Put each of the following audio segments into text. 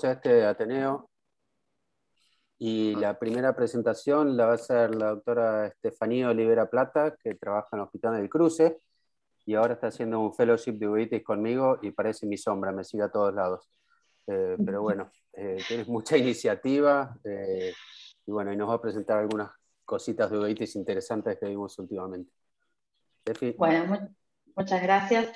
a este Ateneo y la primera presentación la va a hacer la doctora Estefanía Olivera Plata, que trabaja en el Hospital del Cruce y ahora está haciendo un fellowship de uveitis conmigo y parece mi sombra, me sigue a todos lados. Pero bueno, tienes mucha iniciativa y bueno, y nos va a presentar algunas cositas de uveitis interesantes que vimos últimamente. Tefi. Bueno, muchas gracias.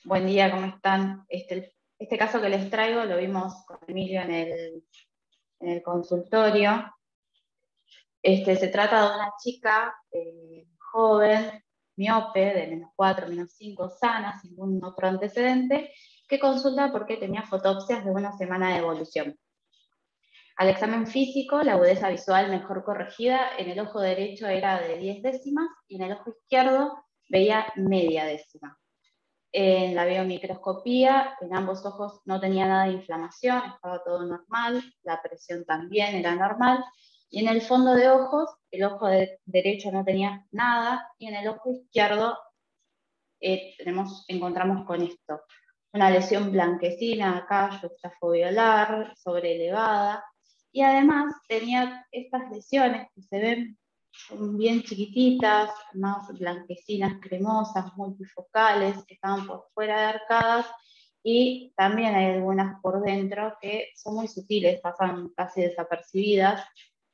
Buen día, ¿cómo están? Este caso que les traigo lo vimos con Emilio en el consultorio. Se trata de una chica joven, miope, de -4, -5, sana, sin ningún otro antecedente, que consulta porque tenía fotopsias de una semana de evolución. Al examen físico, la agudeza visual mejor corregida en el ojo derecho era de 10 décimas y en el ojo izquierdo veía media décima. En la biomicroscopía, en ambos ojos no tenía nada de inflamación, estaba todo normal, la presión también era normal, y en el fondo de ojos, el ojo derecho no tenía nada, y en el ojo izquierdo encontramos con esto, una lesión blanquecina acá, yuxtafobiolar, sobreelevada, y además tenía estas lesiones que se ven bien chiquititas, más blanquecinas, cremosas, multifocales, que estaban por fuera de arcadas, y también hay algunas por dentro que son muy sutiles, pasan casi desapercibidas.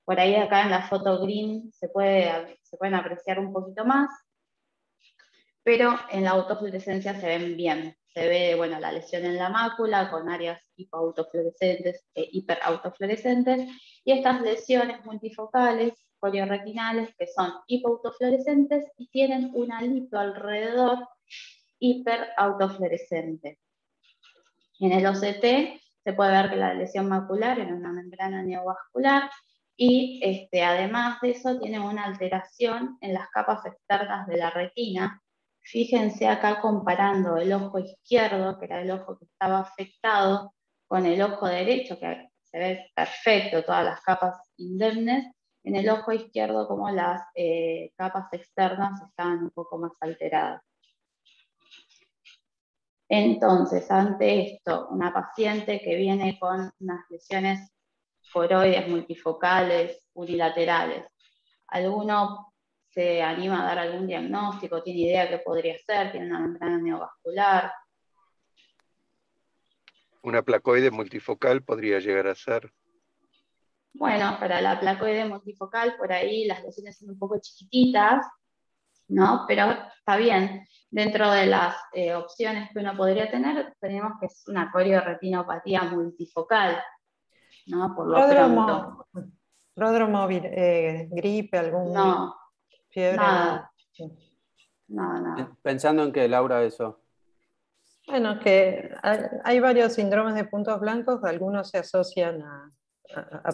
Por ahí acá en la foto green se pueden apreciar un poquito más, pero en la autofluorescencia se ven bien. Se ve, bueno, la lesión en la mácula con áreas hipoautofluorescentes e hiperautofluorescentes, y estas lesiones multifocales, polioretinales, que son hipoautofluorescentes y tienen un alito alrededor hiperautofluorescente. En el OCT se puede ver que la lesión macular en una membrana neovascular, y además de eso tiene una alteración en las capas externas de la retina. Fíjense acá comparando el ojo izquierdo, que era el ojo que estaba afectado, con el ojo derecho, que se ve perfecto, todas las capas indemnes. En el ojo izquierdo como las capas externas estaban un poco más alteradas. Entonces, ante esto, una paciente que viene con unas lesiones foroides multifocales, unilaterales, ¿alguno se anima a dar algún diagnóstico? ¿Tiene idea qué podría ser? ¿Tiene una membrana neovascular? Una placoide multifocal podría llegar a ser. Bueno, para la placoide multifocal, por ahí las lesiones son un poco chiquititas, ¿no? Pero está bien. Dentro de las opciones que uno podría tener, tenemos que es una corioretinopatía multifocal, ¿no? Por lo pronto. Pródromo, gripe, algún No, fiebre. nada. No. Nada. Pensando en que, Laura, eso. Bueno, que hay varios síndromes de puntos blancos, algunos se asocian a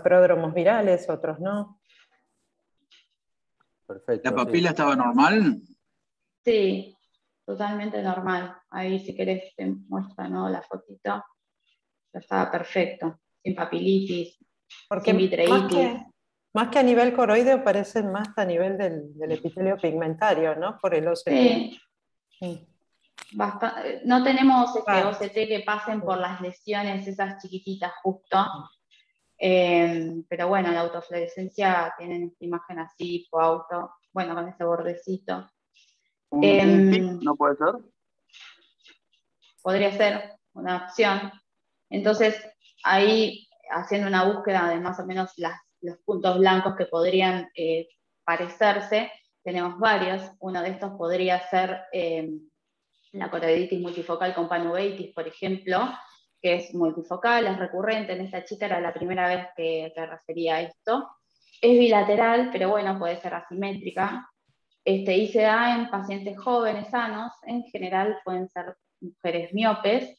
pródromos virales, otros no. Perfecto. ¿La papila estaba normal? Sí, totalmente normal. Ahí si querés te muestra, ¿no?, la fotito. Estaba perfecto, sin papilitis, Porque sin vitreitis. más que a nivel coroideo, parecen más a nivel del epitelio pigmentario, ¿no? Por el OCT. Sí. Sí. No tenemos OCT que pasen por las lesiones esas chiquititas justo. Pero bueno, la autofluorescencia tienen esta imagen así, hipoauto, bueno, con ese bordecito. ¿Un PIC no puede ser? Podría ser una opción. Entonces, ahí haciendo una búsqueda de más o menos los puntos blancos que podrían parecerse, tenemos varios. Uno de estos podría ser la coroiditis multifocal con panuveitis, por ejemplo, que es multifocal, es recurrente. En esta chica era la primera vez que refería a esto. Es bilateral, pero bueno, puede ser asimétrica. Y se da en pacientes jóvenes sanos, en general pueden ser mujeres miopes.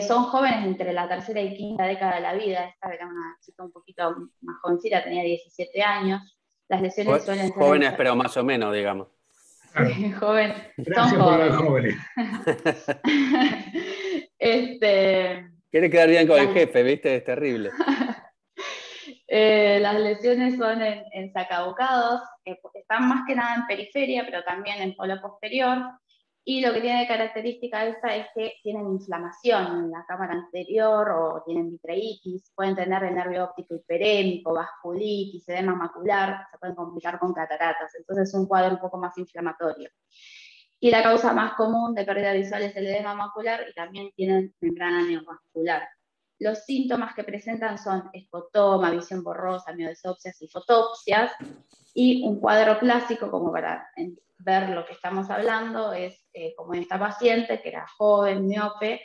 Son jóvenes entre la tercera y quinta década de la vida. Esta era una chica un poquito más jovencita, tenía 17 años. Las lesiones suelen ser... Jóvenes, pero más o menos, digamos. Sí, jóvenes. Gracias Son por jóvenes. Quiere quedar bien con el jefe, ¿viste? Es terrible. Las lesiones son en sacabocados, están más que nada en periferia, pero también en polo posterior, Y lo que tiene de característica esta es que tienen inflamación en la cámara anterior o tienen vitreitis, pueden tener el nervio óptico hiperémico, vasculitis, edema macular, se pueden complicar con cataratas, entonces es un cuadro un poco más inflamatorio. Y la causa más común de pérdida visual es el edema macular y también tienen membrana neovascular. Los síntomas que presentan son escotoma, visión borrosa, miodesopsias y fotopsias, y un cuadro clásico, como para ver lo que estamos hablando, es como esta paciente que era joven, miope,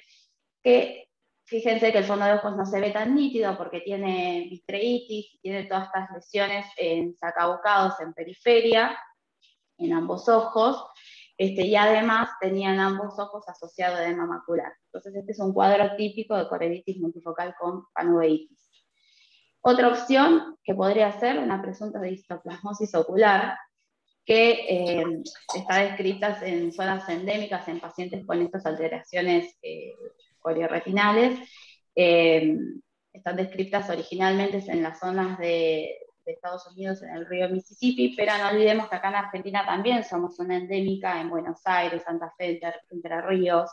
que fíjense que el fondo de ojos no se ve tan nítido porque tiene vitreitis, tiene todas estas lesiones en sacabocados, en periferia, en ambos ojos, y además tenían ambos ojos asociados a edema macular. Entonces este es un cuadro típico de choroiditis multifocal con panuveitis. Otra opción que podría ser una presunta histoplasmosis ocular, que está descrita en zonas endémicas en pacientes con estas alteraciones corioretinales. Están descritas originalmente en las zonas de Estados Unidos, en el río Mississippi, pero no olvidemos que acá en Argentina también somos una endémica, en Buenos Aires, Santa Fe, Entre Ríos,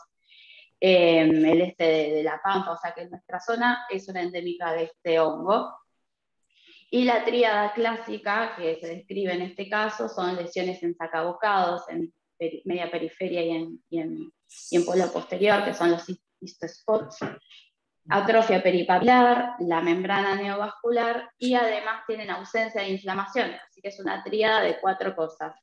el este de La Pampa, o sea que nuestra zona es una endémica de este hongo. Y la tríada clásica que se describe en este caso son lesiones en sacabocados, en media periferia y en polo posterior, que son los histospots, atrofia peripapilar, la membrana neovascular, y además tienen ausencia de inflamación, así que es una tríada de 4 cosas.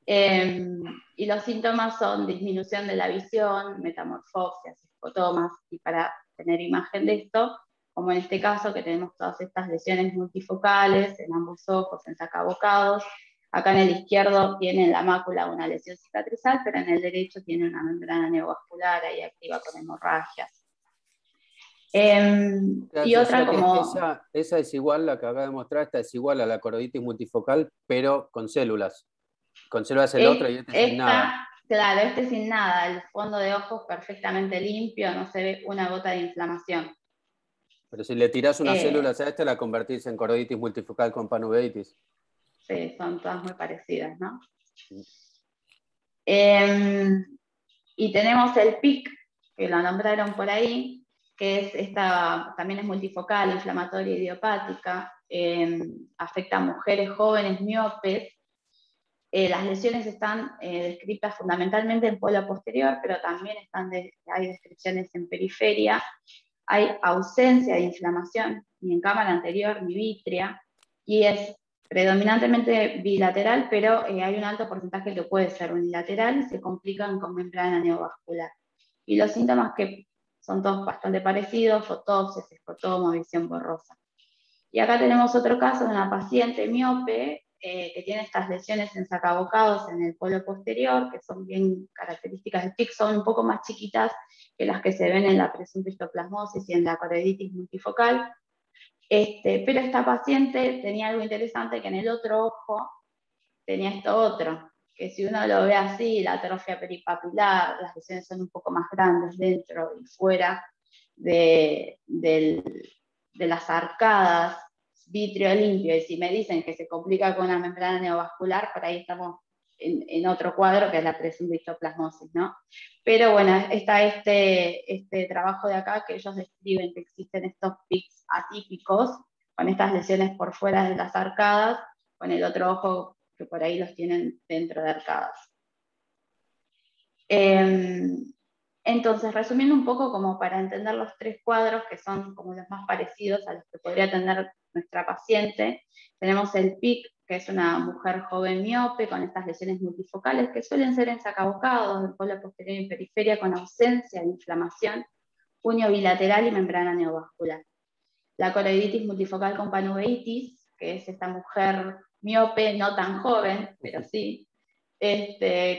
Y los síntomas son disminución de la visión, metamorfopsias, escotomas, y para tener imagen de esto, como en este caso que tenemos todas estas lesiones multifocales en ambos ojos, en sacabocados. Acá en el izquierdo tiene en la mácula una lesión cicatrizal, pero en el derecho tiene una membrana neovascular ahí activa con hemorragias. Y otra como... Esa es igual, la que acaba de mostrar, esta es igual a la choroiditis multifocal, pero con células. Con células el otro y este sin nada. Claro, este sin nada, el fondo de ojos perfectamente limpio, no se ve una gota de inflamación. Pero si le tirás unas células a esta, la convertís en choroiditis multifocal con panuveitis. Sí, son todas muy parecidas, ¿no? Sí. Y tenemos el PIC, que lo nombraron por ahí, que es también es multifocal, inflamatoria idiopática, afecta a mujeres jóvenes miopes. Las lesiones están descritas fundamentalmente en polo posterior, pero también hay descripciones en periferia. Hay ausencia de inflamación, ni en cámara anterior ni vítrea, y es predominantemente bilateral, pero hay un alto porcentaje que puede ser unilateral y se complican con membrana neovascular. Y los síntomas que son todos bastante parecidos: fotopsias, escotoma, visión borrosa. Y acá tenemos otro caso de una paciente miope que tiene estas lesiones en sacabocados en el polo posterior, que son bien características del PIC, son un poco más chiquitas que las que se ven en la presunta histoplasmosis y en la choroiditis multifocal. Pero esta paciente tenía algo interesante, que en el otro ojo tenía esto otro, que si uno lo ve así, la atrofia peripapilar, las lesiones son un poco más grandes dentro y fuera de las arcadas, vítreo limpio, y si me dicen que se complica con la membrana neovascular, por ahí estamos en otro cuadro que es la presunta histoplasmosis, ¿no? Pero bueno, está este trabajo de acá que ellos describen que existen estos PICs atípicos, con estas lesiones por fuera de las arcadas, con el otro ojo que por ahí los tienen dentro de arcadas. Entonces, resumiendo un poco como para entender los 3 cuadros que son como los más parecidos a los que podría tener nuestra paciente, tenemos el PIC, que es una mujer joven miope con estas lesiones multifocales que suelen ser en sacabocados, en polo posterior y periferia, con ausencia de inflamación, puño bilateral y membrana neovascular. La choroiditis multifocal con panuveitis, que es esta mujer miope, no tan joven, pero sí,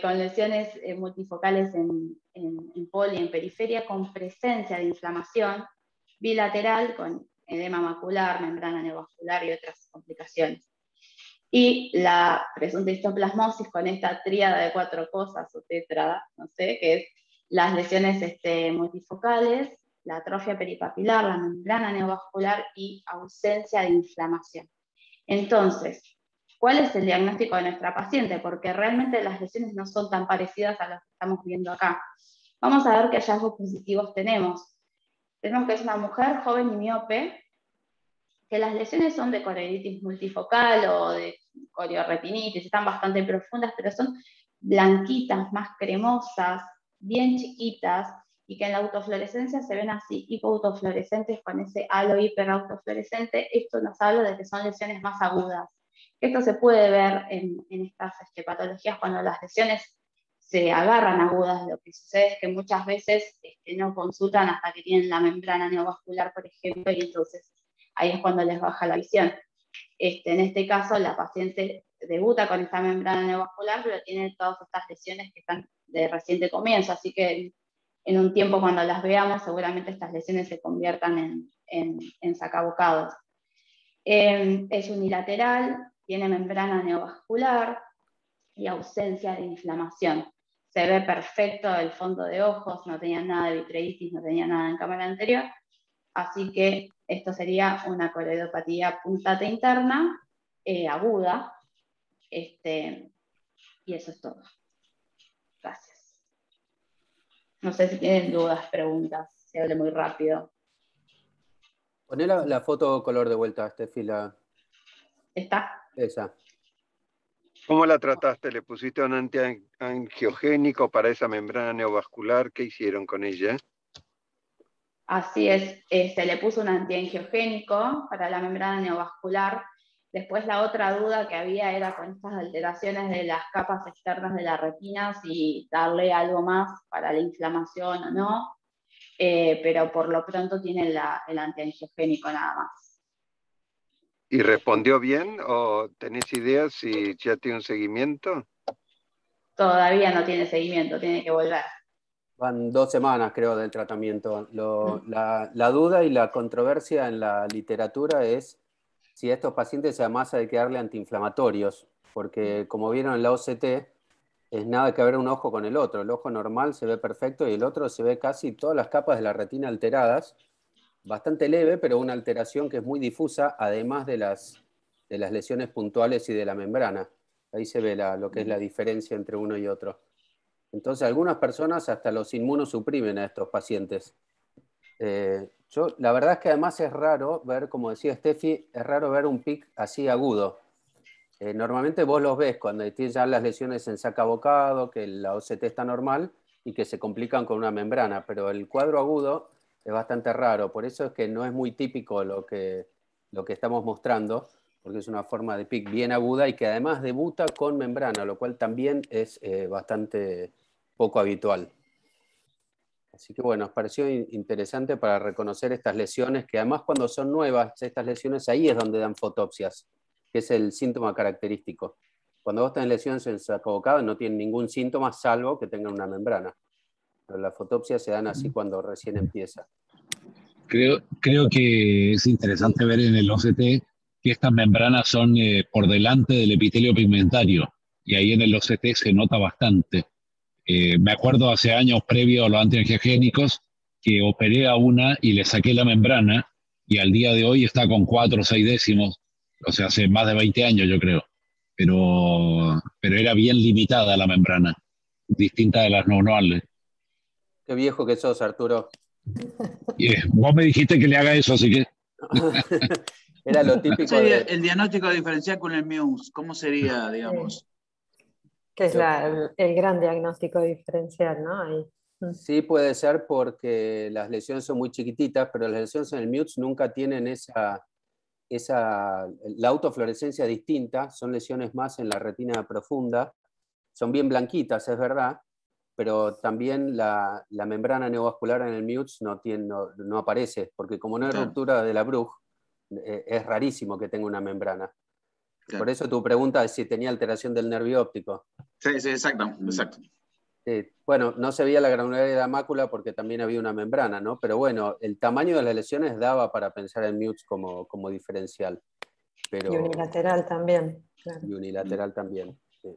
con lesiones multifocales en polo y en periferia, con presencia de inflamación bilateral, con edema macular, membrana neovascular y otras complicaciones. Y la presunta histoplasmosis con esta tríada de 4 cosas, o tétrada, no sé, que es las lesiones multifocales, la atrofia peripapilar, la membrana neovascular y ausencia de inflamación. Entonces, cuál es el diagnóstico de nuestra paciente, porque realmente las lesiones no son tan parecidas a las que estamos viendo acá. Vamos a ver qué hallazgos positivos tenemos. Tenemos que es una mujer joven y miope, que las lesiones son de coroiditis multifocal o de corioretinitis, están bastante profundas, pero son blanquitas, más cremosas, bien chiquitas, y que en la autofluorescencia se ven así, hipoautofluorescentes con ese halo hiperautofluorescente. Esto nos habla de que son lesiones más agudas. Esto se puede ver en estas patologías cuando las lesiones se agarran agudas. Lo que sucede es que muchas veces no consultan hasta que tienen la membrana neovascular, por ejemplo, y entonces ahí es cuando les baja la visión. En este caso, la paciente debuta con esta membrana neovascular, pero tiene todas estas lesiones que están de reciente comienzo, así que en un tiempo cuando las veamos, seguramente estas lesiones se conviertan en sacabocados. Es unilateral, tiene membrana neovascular y ausencia de inflamación. Se ve perfecto el fondo de ojos, no tenía nada de vitreitis, no tenía nada en cámara anterior, así que esto sería una coroidopatía puntata interna aguda, y eso es todo. Gracias. No sé si tienen dudas, preguntas, se hable muy rápido. Poné la foto color de vuelta, Steffi, ¿Está? esa. ¿Cómo la trataste? ¿Le pusiste un antiangiogénico para esa membrana neovascular? ¿Qué hicieron con ella? Así es, se le puso un antiangiogénico para la membrana neovascular. Después la otra duda que había era con estas alteraciones de las capas externas de la retina, si darle algo más para la inflamación o no, pero por lo pronto tiene el antiangiogénico nada más. ¿Y respondió bien o tenés idea si ya tiene un seguimiento? Todavía no tiene seguimiento, tiene que volver. Van 2 semanas, creo, del tratamiento. La duda y la controversia en la literatura es si a estos pacientes además hay que darle antiinflamatorios, porque como vieron en la OCT, es nada que ver un ojo con el otro. El ojo normal se ve perfecto y el otro se ve casi todas las capas de la retina alteradas, bastante leve, pero una alteración que es muy difusa, además de las lesiones puntuales y de la membrana. Ahí se ve lo que es la diferencia entre uno y otro. Entonces, algunas personas hasta los inmunosuprimen a estos pacientes. La verdad es que además es raro ver, como decía Steffi, es raro ver un pic así agudo. Normalmente vos los ves cuando tienes ya las lesiones en sacabocado, que la OCT está normal y que se complican con una membrana, pero el cuadro agudo es bastante raro, por eso es que no es muy típico lo que estamos mostrando, porque es una forma de pic bien aguda y que además debuta con membrana, lo cual también es bastante poco habitual. Así que bueno, nos pareció interesante para reconocer estas lesiones, que además cuando son nuevas, estas lesiones ahí es donde dan fotopsias, que es el síntoma característico. Cuando vos tenés lesiones en sacabocado no tienen ningún síntoma salvo que tengan una membrana. Pero las fotopsias se dan así cuando recién empieza. Creo que es interesante ver en el OCT que estas membranas son por delante del epitelio pigmentario, y ahí en el OCT se nota bastante. Me acuerdo hace años previo a los antiangiogénicos que operé a una y le saqué la membrana, y al día de hoy está con 4 o 6 décimos, o sea, hace más de 20 años yo creo, pero era bien limitada la membrana, distinta de las normales. Qué viejo que sos, Arturo. Vos me dijiste que le haga eso, así que... Era lo típico sería el diagnóstico diferencial con el Muse? ¿Cómo sería, digamos? Que es el gran diagnóstico diferencial, ¿no? Ahí. Sí, puede ser porque las lesiones son muy chiquititas, pero las lesiones en el Mutes nunca tienen la autofluorescencia distinta, son lesiones más en la retina profunda, son bien blanquitas, es verdad, pero también la membrana neovascular en el Mutes no aparece, porque como no hay ruptura de la Bruch, es rarísimo que tenga una membrana. Claro. Por eso tu pregunta es si tenía alteración del nervio óptico. Sí, exacto. Bueno, no se veía la granularidad de la mácula porque también había una membrana, ¿no? Pero bueno, el tamaño de las lesiones daba para pensar en Mutes como diferencial. Pero, y unilateral también. Claro. Y unilateral también. Sí.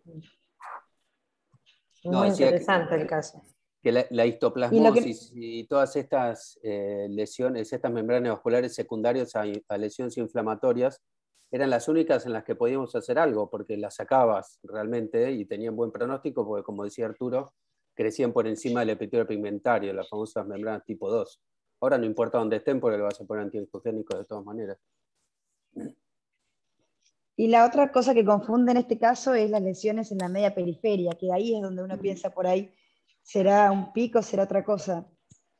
Muy interesante el caso. Que la histoplasmosis y todas estas lesiones, estas membranas vasculares secundarias a lesiones inflamatorias, eran las únicas en las que podíamos hacer algo, porque las sacabas realmente y tenían buen pronóstico, porque como decía Arturo, crecían por encima del epitelio pigmentario, las famosas membranas tipo 2. Ahora no importa dónde estén, porque le vas a poner antiangiogénico de todas maneras. Y la otra cosa que confunde en este caso es las lesiones en la media periferia, que ahí es donde uno piensa por ahí, ¿será un pico, será otra cosa?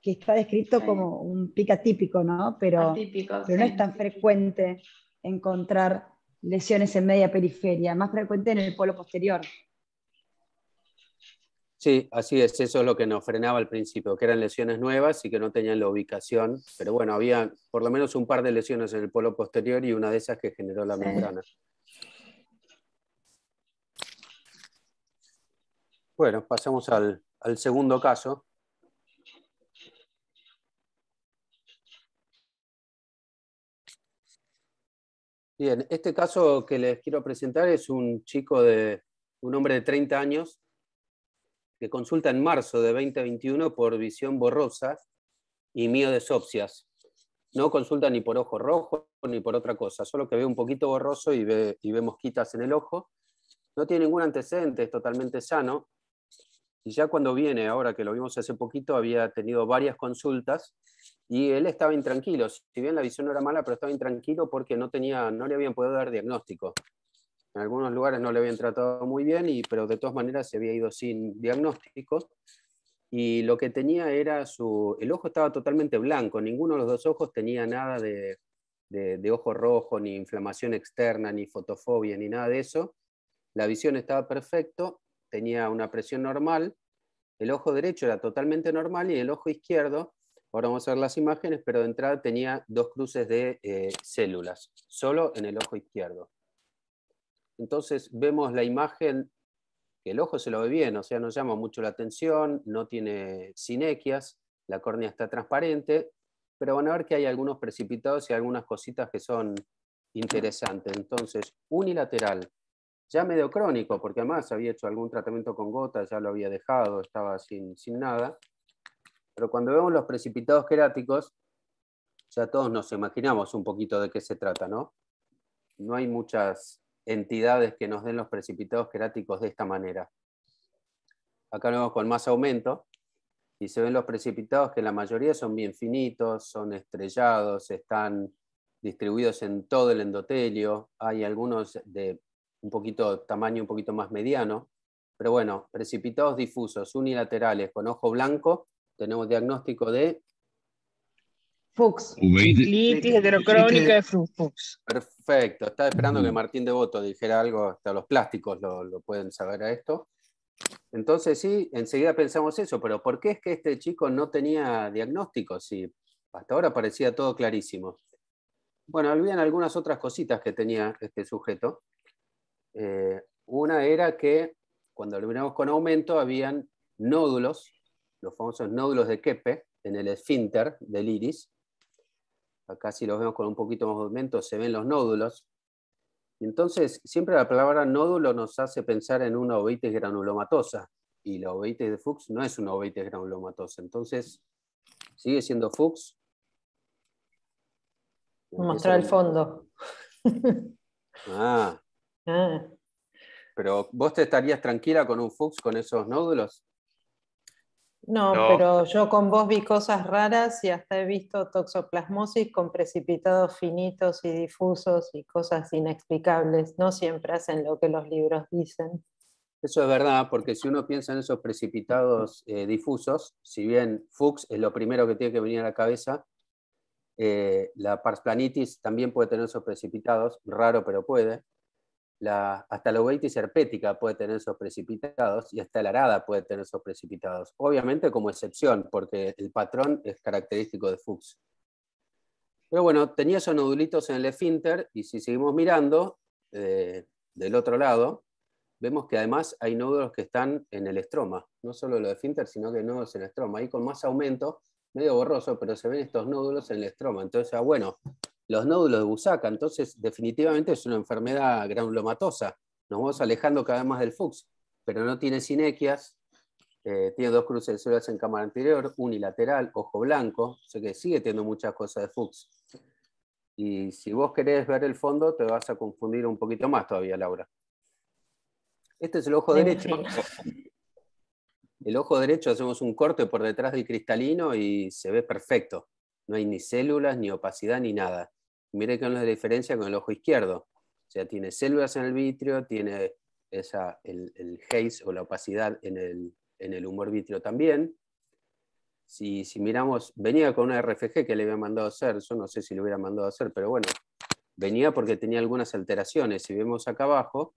Que está descrito como un pico atípico, ¿no? Atípico, pero no es tan frecuente encontrar lesiones en media periferia, más frecuente en el polo posterior. Sí, así es, eso es lo que nos frenaba al principio, que eran lesiones nuevas y que no tenían la ubicación, pero bueno, había por lo menos un par de lesiones en el polo posterior y una de esas que generó la membrana. Bueno, pasamos al segundo caso. Bien, este caso que les quiero presentar es un hombre de 30 años, que consulta en marzo de 2021 por visión borrosa y miodesopsias. No consulta ni por ojo rojo ni por otra cosa, solo que ve un poquito borroso y ve mosquitas en el ojo. No tiene ningún antecedente, es totalmente sano. Y ya cuando viene, ahora que lo vimos hace poquito, había tenido varias consultas y él estaba intranquilo. Si bien la visión no era mala, pero estaba intranquilo porque no le habían podido dar diagnóstico. En algunos lugares no le habían tratado muy bien, pero de todas maneras se había ido sin diagnóstico. Y lo que tenía era el ojo estaba totalmente blanco, ninguno de los dos ojos tenía nada de ojo rojo, ni inflamación externa, ni fotofobia, ni nada de eso. La visión estaba perfecto, tenía una presión normal, el ojo derecho era totalmente normal y el ojo izquierdo, ahora vamos a ver las imágenes, pero de entrada tenía 2 cruces de células, solo en el ojo izquierdo. Entonces vemos la imagen, que el ojo se lo ve bien, o sea, no llama mucho la atención, no tiene sinequias, la córnea está transparente, pero van a ver que hay algunos precipitados y algunas cositas que son interesantes. Entonces, unilateral, ya medio crónico, porque además había hecho algún tratamiento con gotas, ya lo había dejado, estaba sin nada. Pero cuando vemos los precipitados queráticos, ya todos nos imaginamos un poquito de qué se trata, ¿no? No hay muchas entidades que nos den los precipitados queráticos de esta manera. Acá lo vemos con más aumento, y se ven los precipitados que la mayoría son bien finitos, son estrellados, están distribuidos en todo el endotelio, hay algunos de tamaño un poquito más mediano, pero bueno, precipitados difusos, unilaterales, con ojo blanco, tenemos diagnóstico de Fuchs. Litis heterocrónica de Fuchs. Perfecto, estaba esperando que Martín Devoto dijera algo, hasta los plásticos lo pueden saber a esto. Entonces sí, enseguida pensamos eso, pero ¿por qué es que este chico no tenía diagnóstico? Si hasta ahora parecía todo clarísimo. Bueno, habían algunas otras cositas que tenía este sujeto. Una era que cuando lo miramos con aumento habían nódulos, los famosos nódulos de Keppe, en el esfínter del iris. Acá si los vemos con un poquito más de aumento se ven los nódulos. Y entonces siempre la palabra nódulo nos hace pensar en una uveitis granulomatosa. Y la uveitis de Fuchs no es una uveitis granulomatosa. Entonces, ¿sigue siendo Fuchs? Mostrar el fondo. Ah. Pero ¿vos te estarías tranquila con un Fuchs con esos nódulos? No, pero yo con vos vi cosas raras y hasta he visto toxoplasmosis con precipitados finitos y difusos y cosas inexplicables. No siempre hacen lo que los libros dicen. Eso es verdad, porque si uno piensa en esos precipitados difusos, si bien Fuchs es lo primero que tiene que venir a la cabeza, la pars planitis también puede tener esos precipitados, raro pero puede. Hasta la uveitis herpética puede tener esos precipitados y hasta la arada puede tener esos precipitados. Obviamente como excepción, porque el patrón es característico de Fuchs. Pero bueno, tenía esos nodulitos en el esfínter y si seguimos mirando del otro lado, vemos que además hay nódulos que están en el estroma, no solo los esfínter, sino que hay nódulos en el estroma. Ahí con más aumento, medio borroso, pero se ven estos nódulos en el estroma. Entonces, bueno, los nódulos de Busaca, entonces definitivamente es una enfermedad granulomatosa. Nos vamos alejando cada vez más del Fuchs, pero no tiene sinequias, tiene 2 cruces de células en cámara anterior, unilateral, ojo blanco, o sea que sigue teniendo muchas cosas de Fuchs. Y si vos querés ver el fondo, te vas a confundir un poquito más todavía, Laura. Este es el ojo derecho. El ojo derecho hacemos un corte por detrás del cristalino y se ve perfecto. No hay ni células, ni opacidad, ni nada. Mire que no es la diferencia con el ojo izquierdo. O sea, tiene células en el vitrio, tiene el haze o la opacidad en el humor vitrio también. Si miramos, venía con una RFG que le había mandado a hacer, yo no sé si le hubiera mandado a hacer, pero bueno, venía porque tenía algunas alteraciones. Si vemos acá abajo,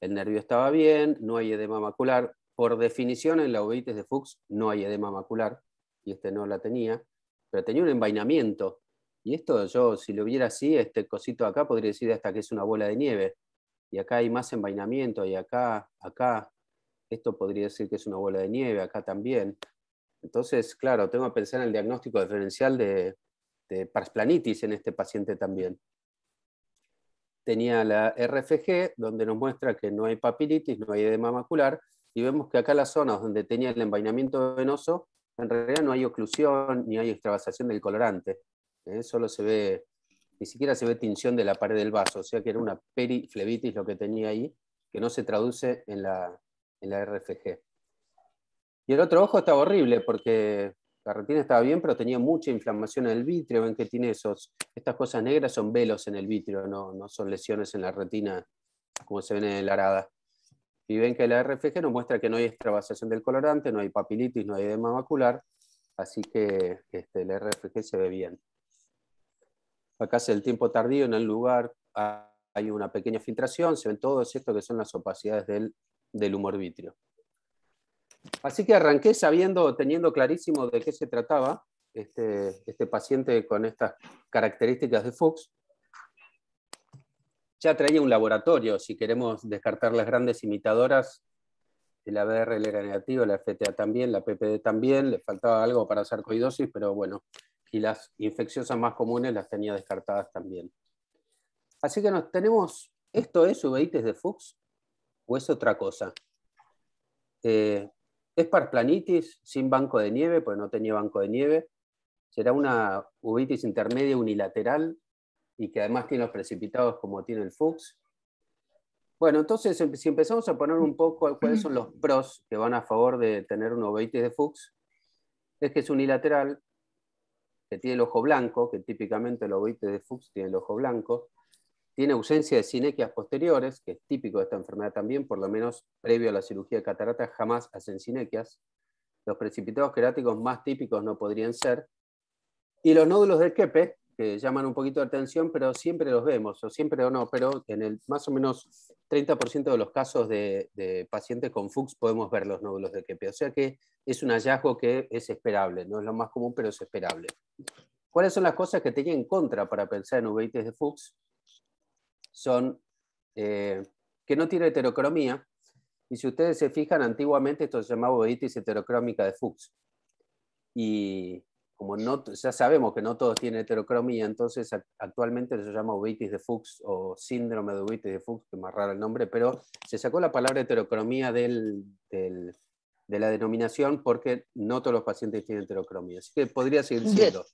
el nervio estaba bien, no hay edema macular. Por definición, en la uveitis de Fuchs no hay edema macular, y este no la tenía, pero tenía un envainamiento. Y esto yo, si lo viera así, este cosito acá, podría decir hasta que es una bola de nieve. Y acá hay más envainamiento, y acá, esto podría decir que es una bola de nieve, acá también. Entonces, claro, tengo que pensar en el diagnóstico diferencial de parsplanitis en este paciente también. Tenía la RFG, donde nos muestra que no hay papilitis, no hay edema macular, y vemos que acá las zonas donde tenía el envainamiento venoso, en realidad no hay oclusión ni hay extravasación del colorante. Solo se ve, ni siquiera se ve tinción de la pared del vaso, o sea que era una periflebitis lo que tenía ahí, que no se traduce en la RFG. Y el otro ojo estaba horrible porque la retina estaba bien, pero tenía mucha inflamación en el vitrio. Ven que tiene estas cosas negras, son velos en el vitrio, no son lesiones en la retina como se ven en el arada. Y ven que la RFG nos muestra que no hay extravasación del colorante, no hay papilitis, no hay edema macular, así que la RFG se ve bien. Acá es el tiempo tardío en el lugar, hay una pequeña filtración, se ven todos estos que son las opacidades del humor vitrio. Así que arranqué teniendo clarísimo de qué se trataba este paciente con estas características de Fuchs. Ya traía un laboratorio, si queremos descartar las grandes imitadoras, la BRL era negativa, la FTA también, la PPD también, le faltaba algo para sarcoidosis, pero bueno, y las infecciosas más comunes las tenía descartadas también. Así que tenemos, ¿esto es uveitis de Fuchs o es otra cosa? Es parsplanitis sin banco de nieve, pues no tenía banco de nieve. Será una uveitis intermedia unilateral y que además tiene los precipitados como tiene el Fuchs. Bueno, entonces si empezamos a poner un poco cuáles son los pros que van a favor de tener una uveitis de Fuchs, es que es unilateral, que tiene el ojo blanco, que típicamente la uveitis de Fuchs tiene el ojo blanco, tiene ausencia de sinequias posteriores, que es típico de esta enfermedad también, por lo menos previo a la cirugía de catarata jamás hacen sinequias. Los precipitados queráticos más típicos no podrían ser. Y los nódulos de Keppe, que llaman un poquito de atención, pero siempre los vemos, o siempre o no, pero en el más o menos 30% de los casos de pacientes con Fuchs podemos ver los nódulos de Keppe. O sea que es un hallazgo que es esperable, no es lo más común, pero es esperable. ¿Cuáles son las cosas que tenía en contra para pensar en uveitis de Fuchs? Son que no tiene heterocromía, y si ustedes se fijan, antiguamente esto se llamaba uveitis heterocrómica de Fuchs. Y como ya sabemos que no todos tienen heterocromía, entonces actualmente se llama uveitis de Fuchs o síndrome de uveitis de Fuchs, que es más raro el nombre, pero se sacó la palabra heterocromía de la denominación porque no todos los pacientes tienen heterocromía. Así que podría seguir siendo.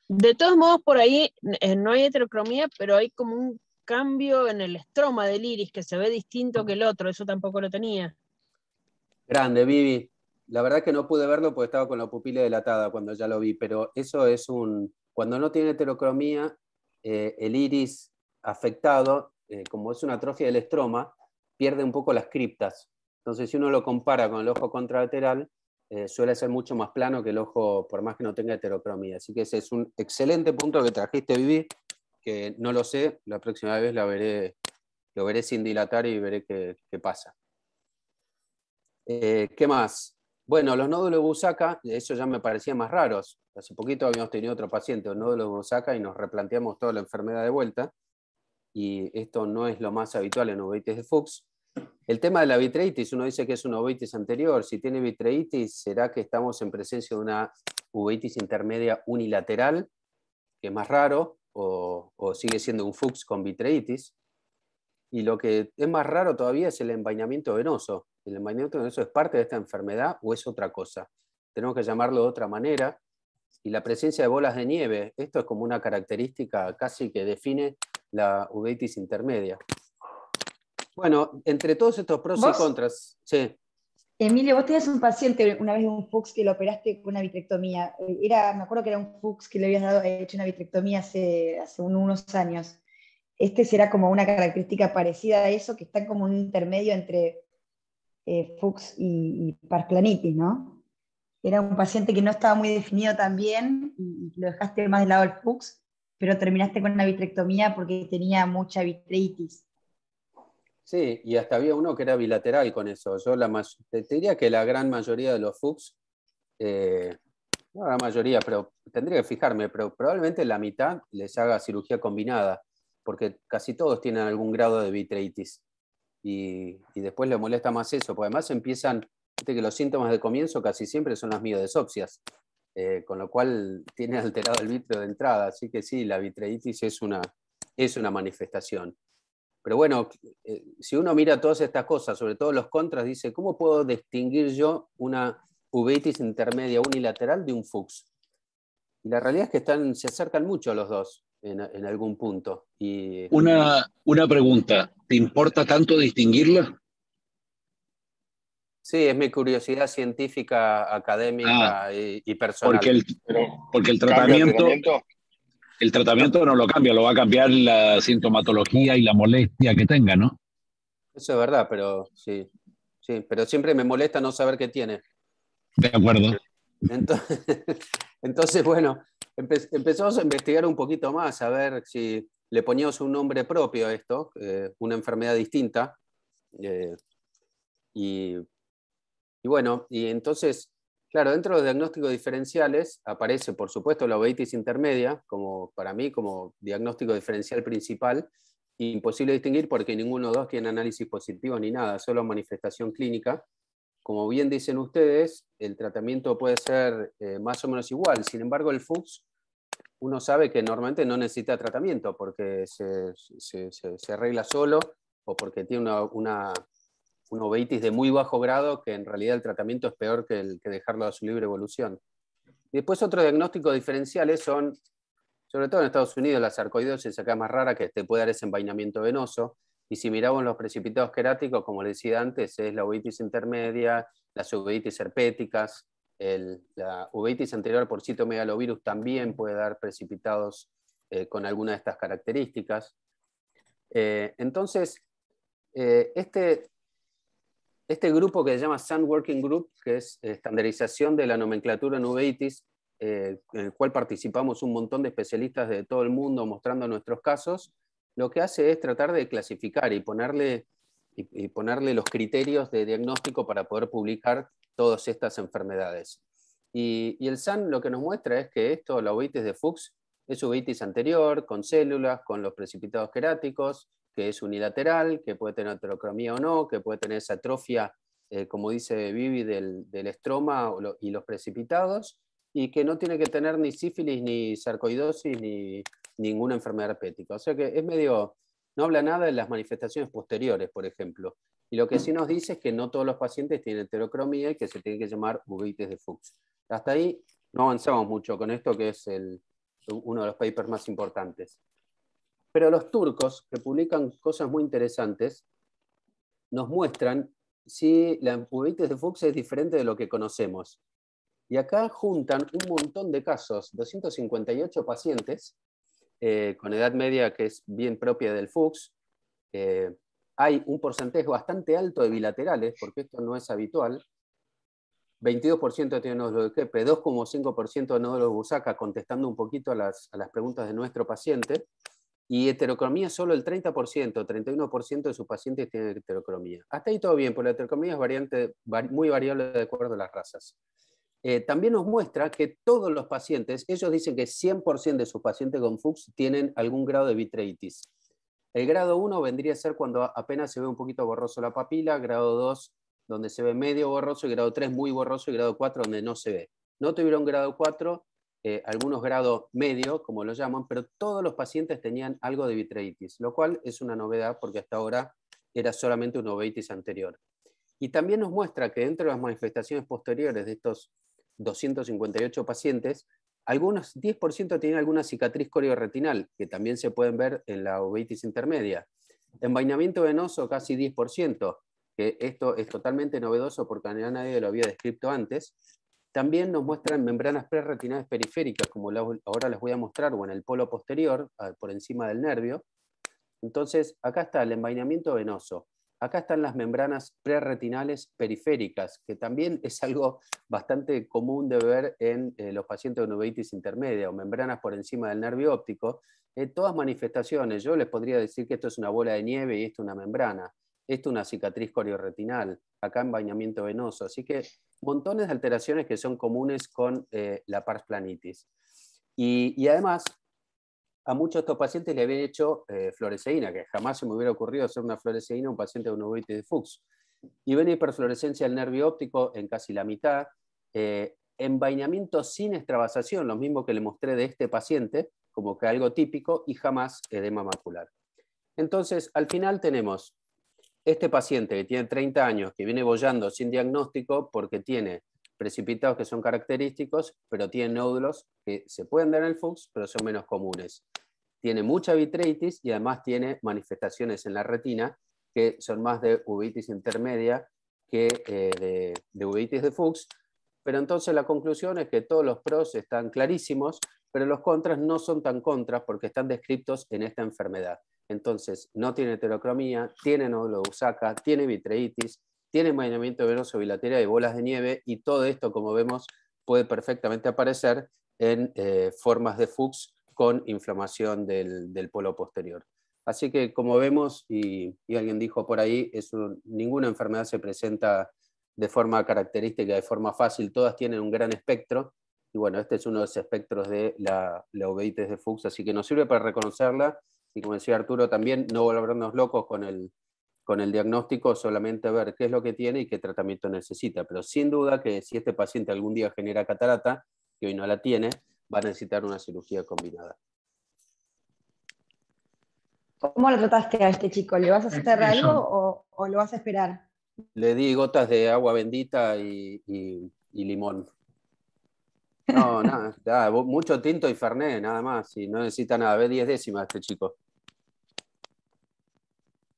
De todos modos, por ahí no hay heterocromía, pero hay como un cambio en el estroma del iris que se ve distinto que el otro, eso tampoco lo tenía. Grande, Vivi. La verdad que no pude verlo porque estaba con la pupila dilatada cuando ya lo vi, pero eso es cuando no tiene heterocromía, el iris afectado, como es una atrofia del estroma, pierde un poco las criptas. Entonces, si uno lo compara con el ojo contralateral, suele ser mucho más plano que el ojo, por más que no tenga heterocromía. Así que ese es un excelente punto que trajiste, Vivi, que no lo sé, la próxima vez lo veré sin dilatar y veré qué pasa. ¿Qué más? Bueno, los nódulos de Busacca, eso ya me parecía más raros. Hace poquito habíamos tenido otro paciente con nódulos de Busacca y nos replanteamos toda la enfermedad de vuelta. Y esto no es lo más habitual en uveitis de Fuchs. El tema de la vitreitis, uno dice que es una uveitis anterior. Si tiene vitreitis, ¿será que estamos en presencia de una uveitis intermedia unilateral, que es más raro, o sigue siendo un Fuchs con vitreitis? Y lo que es más raro todavía es el envainamiento venoso. ¿El envainamiento venoso es parte de esta enfermedad o es otra cosa? Tenemos que llamarlo de otra manera. y la presencia de bolas de nieve. Esto es como una característica casi que define la uveitis intermedia. Bueno, entre todos estos pros y contras, sí. Emilio, vos tenías un paciente una vez, un Fuchs, que lo operaste con una vitrectomía. Me acuerdo que era un Fuchs que le habías hecho una vitrectomía hace unos años. Este será como una característica parecida a eso, que está como un intermedio entre Fuchs y parsplanitis, ¿no? Era un paciente que no estaba muy definido también, y lo dejaste más del lado del Fuchs, pero terminaste con una vitrectomía porque tenía mucha vitreitis. Sí, y hasta había uno que era bilateral con eso. Yo te diría que la gran mayoría de los Fuchs, no la mayoría, pero tendría que fijarme, pero probablemente la mitad les haga cirugía combinada, porque casi todos tienen algún grado de vitreitis. Y después les molesta más eso, porque además empiezan, viste que los síntomas de comienzo casi siempre son las miodesopsias, con lo cual tiene alterado el vítreo de entrada. Así que sí, la vitreitis es una manifestación. Pero bueno, si uno mira todas estas cosas, sobre todo los contras, dice, ¿cómo puedo distinguir yo una uveitis intermedia unilateral de un Fuchs? Y la realidad es que se acercan mucho a los dos en algún punto. Una pregunta, ¿te importa tanto distinguirla? Sí, es mi curiosidad científica, académica y personal. Porque el tratamiento no lo cambia, lo va a cambiar la sintomatología y la molestia que tenga, ¿no? Eso es verdad, pero sí, pero siempre me molesta no saber qué tiene. De acuerdo. Entonces bueno, empezamos a investigar un poquito más, a ver si le poníamos un nombre propio a esto, una enfermedad distinta. Y bueno, y entonces, claro, dentro de los diagnósticos diferenciales aparece, por supuesto, la uveitis intermedia, para mí, como diagnóstico diferencial principal. Imposible distinguir porque ninguno de los dos tiene análisis positivo ni nada, solo manifestación clínica. Como bien dicen ustedes, el tratamiento puede ser más o menos igual. Sin embargo, el Fuchs, uno sabe que normalmente no necesita tratamiento porque se arregla solo, o porque tiene una uveitis de muy bajo grado, que en realidad el tratamiento es peor que dejarlo a su libre evolución. Y después otros diagnósticos diferenciales son, sobre todo en Estados Unidos, la sarcoidosis acá es más rara, que te puede dar ese envainamiento venoso. Y si miramos los precipitados queráticos, como les decía antes, es la uveitis intermedia, las uveitis herpéticas, la uveitis anterior por citomegalovirus también puede dar precipitados con alguna de estas características. Entonces, este grupo que se llama SUN Working Group, que es estandarización de la nomenclatura en uveitis, en el cual participamos un montón de especialistas de todo el mundo mostrando nuestros casos, lo que hace es tratar de clasificar y ponerle los criterios de diagnóstico para poder publicar todas estas enfermedades. Y el SUN lo que nos muestra es que la uveitis de Fuchs es uveitis anterior, con células, con los precipitados queráticos, que es unilateral, que puede tener heterocromía o no, que puede tener esa atrofia, como dice Vivi, del estroma y los precipitados, y que no tiene que tener ni sífilis, ni sarcoidosis, ni ninguna enfermedad herpética. O sea que no habla nada de las manifestaciones posteriores, por ejemplo. Y lo que sí nos dice es que no todos los pacientes tienen heterocromía y que se tiene que llamar uveitis de Fuchs. Hasta ahí no avanzamos mucho con esto, que es uno de los papers más importantes. Pero los turcos, que publican cosas muy interesantes, nos muestran si la uveitis de Fuchs es diferente de lo que conocemos. Y acá juntan un montón de casos, 258 pacientes, con edad media que es bien propia del Fuchs. Hay un porcentaje bastante alto de bilaterales, porque esto no es habitual. 22% tiene nódulo de Keppe, 2,5% de nódulo de Busacca, contestando un poquito a las preguntas de nuestro paciente. Y heterocromía solo el 30%, 31% de sus pacientes tienen heterocromía. Hasta ahí todo bien, porque la heterocromía es muy variable de acuerdo a las razas. También nos muestra que todos los pacientes, ellos dicen que 100% de sus pacientes con Fuchs tienen algún grado de vitreitis. El grado 1 vendría a ser cuando apenas se ve un poquito borroso la papila, grado 2 donde se ve medio borroso, y grado 3 muy borroso, y grado 4 donde no se ve. No tuvieron grado 4, algunos grado medio, como lo llaman, pero todos los pacientes tenían algo de vitreitis, lo cual es una novedad porque hasta ahora era solamente una uveitis anterior. Y también nos muestra que dentro de las manifestaciones posteriores de estos 258 pacientes, Algunos 10% tienen alguna cicatriz corioretinal, que también se pueden ver en la uveitis intermedia. Envainamiento venoso casi 10%, que esto es totalmente novedoso porque nadie lo había descrito antes. También nos muestran membranas prerretinales periféricas, como ahora les voy a mostrar, o en el polo posterior, por encima del nervio. Entonces, acá está el envainamiento venoso. Acá están las membranas prerretinales periféricas, que también es algo bastante común de ver en los pacientes de uveitis intermedia, o membranas por encima del nervio óptico. Todas manifestaciones. Yo les podría decir que esto es una bola de nieve y esto es una membrana. Esto es una cicatriz corioretinal. Acá envainamiento venoso. Así que montones de alteraciones que son comunes con la pars planitis. Y además, a muchos de estos pacientes le habían hecho fluoresceína, que jamás se me hubiera ocurrido hacer una fluoresceína a un paciente de una uveitis de Fuchs. Y ven hiperfluorescencia del nervio óptico en casi la mitad, envainamiento sin extravasación, lo mismo que le mostré de este paciente, como que algo típico, y jamás edema macular. Entonces, al final tenemos este paciente que tiene 30 años, que viene bollando sin diagnóstico porque tiene precipitados que son característicos, pero tiene nódulos que se pueden dar en el Fuchs, pero son menos comunes. Tiene mucha vitreitis y además tiene manifestaciones en la retina que son más de uveitis intermedia que de uveitis de Fuchs. Pero entonces la conclusión es que todos los pros están clarísimos, pero los contras no son tan contras porque están descritos en esta enfermedad. Entonces, no tiene heterocromía, tiene nódulo de Usaka, tiene vitreitis, tiene envainamiento venoso bilateral y bolas de nieve, y todo esto, como vemos, puede perfectamente aparecer en formas de Fuchs con inflamación del polo posterior. Así que, como vemos, y alguien dijo por ahí, ninguna enfermedad se presenta de forma característica, de forma fácil, todas tienen un gran espectro, y bueno, este es uno de los espectros de la uveitis de Fuchs, así que nos sirve para reconocerla, y como decía Arturo también, no volvernos locos con el diagnóstico, solamente ver qué es lo que tiene y qué tratamiento necesita. Pero sin duda que si este paciente algún día genera catarata, que hoy no la tiene, va a necesitar una cirugía combinada. ¿Cómo lo trataste a este chico? ¿Le vas a hacer algo o lo vas a esperar? Le di gotas de agua bendita y limón. No, nada, mucho tinto y fernet, nada más. Y no necesita nada. Ve 10 décimas este chico.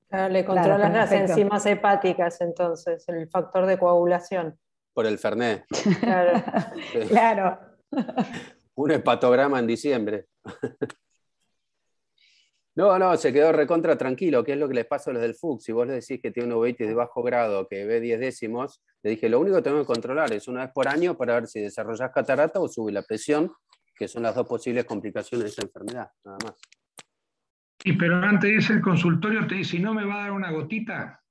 Claro, le controlas las enzimas hepáticas, entonces, el factor de coagulación. Por el fernet. Claro. Sí. Claro. Un hepatograma en diciembre. No, se quedó recontra tranquilo, que es lo que les pasa a los del Fuchs. Si vos le decís que tiene una uveitis de bajo grado, que ve 10 décimos, le dije, lo único que tengo que controlar es una vez por año para ver si desarrollás catarata o sube la presión, que son las dos posibles complicaciones de esa enfermedad, nada más. Y pero antes de irse al consultorio te dice, ¿no me va a dar una gotita?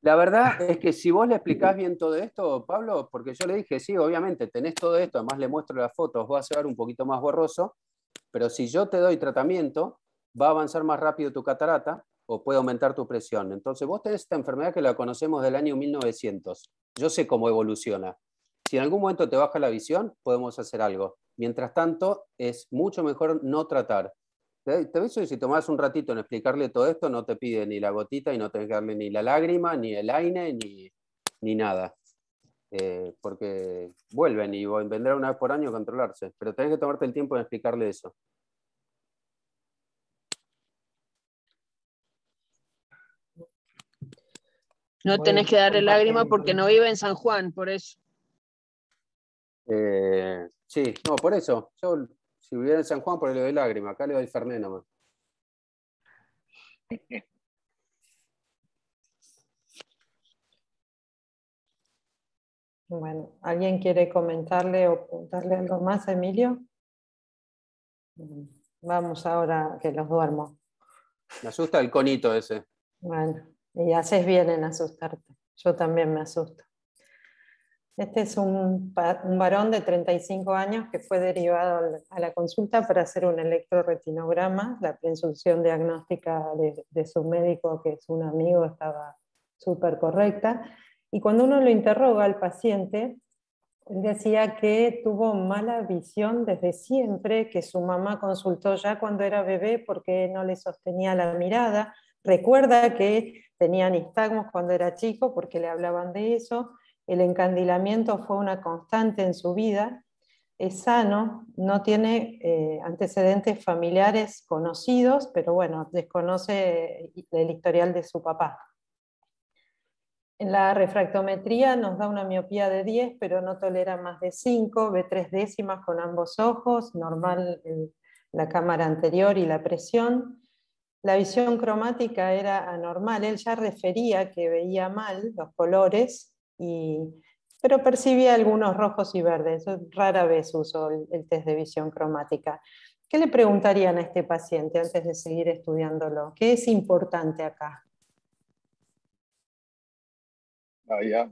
La verdad es que si vos le explicás bien todo esto, Pablo, porque yo le dije, sí, obviamente tenés todo esto, además le muestro las fotos, va a ser un poquito más borroso, pero si yo te doy tratamiento, va a avanzar más rápido tu catarata o puede aumentar tu presión. Entonces vos tenés esta enfermedad que la conocemos del año 1900. Yo sé cómo evoluciona. Si en algún momento te baja la visión, podemos hacer algo. Mientras tanto, es mucho mejor no tratar. Te aviso que si tomás un ratito en explicarle todo esto, no te pide ni la gotita y no tenés que darle ni la lágrima, ni el AINE, ni nada. Porque vuelven y vendrá una vez por año a controlarse. Pero tenés que tomarte el tiempo en explicarle eso. No tenés que darle lágrima porque no vive en San Juan, por eso. Sí, no, por eso. Yo, si viviera en San Juan, por ahí le doy lágrima. Acá le doy fernet nomás. Bueno, ¿alguien quiere comentarle o preguntarle algo más a Emilio? Vamos ahora que los duermo. Me asusta el conito ese. Bueno, y haces bien en asustarte. Yo también me asusto. Este es un varón de 35 años que fue derivado a la consulta para hacer un electroretinograma. La presunción diagnóstica de su médico, que es un amigo, estaba súper correcta. Y cuando uno lo interroga al paciente, él decía que tuvo mala visión desde siempre, que su mamá consultó ya cuando era bebé porque no le sostenía la mirada. Recuerda que tenía nistagmos cuando era chico porque le hablaban de eso. El encandilamiento fue una constante en su vida. es sano, no tiene antecedentes familiares conocidos, pero bueno, desconoce el historial de su papá. En la refractometría nos da una miopía de 10, pero no tolera más de 5, ve 3 décimas con ambos ojos, normal en la cámara anterior y la presión. La visión cromática era anormal, él ya refería que veía mal los colores, pero percibía algunos rojos y verdes. Rara vez usó el test de visión cromática. ¿Qué le preguntarían a este paciente antes de seguir estudiándolo? ¿Qué es importante acá? Ah, ya.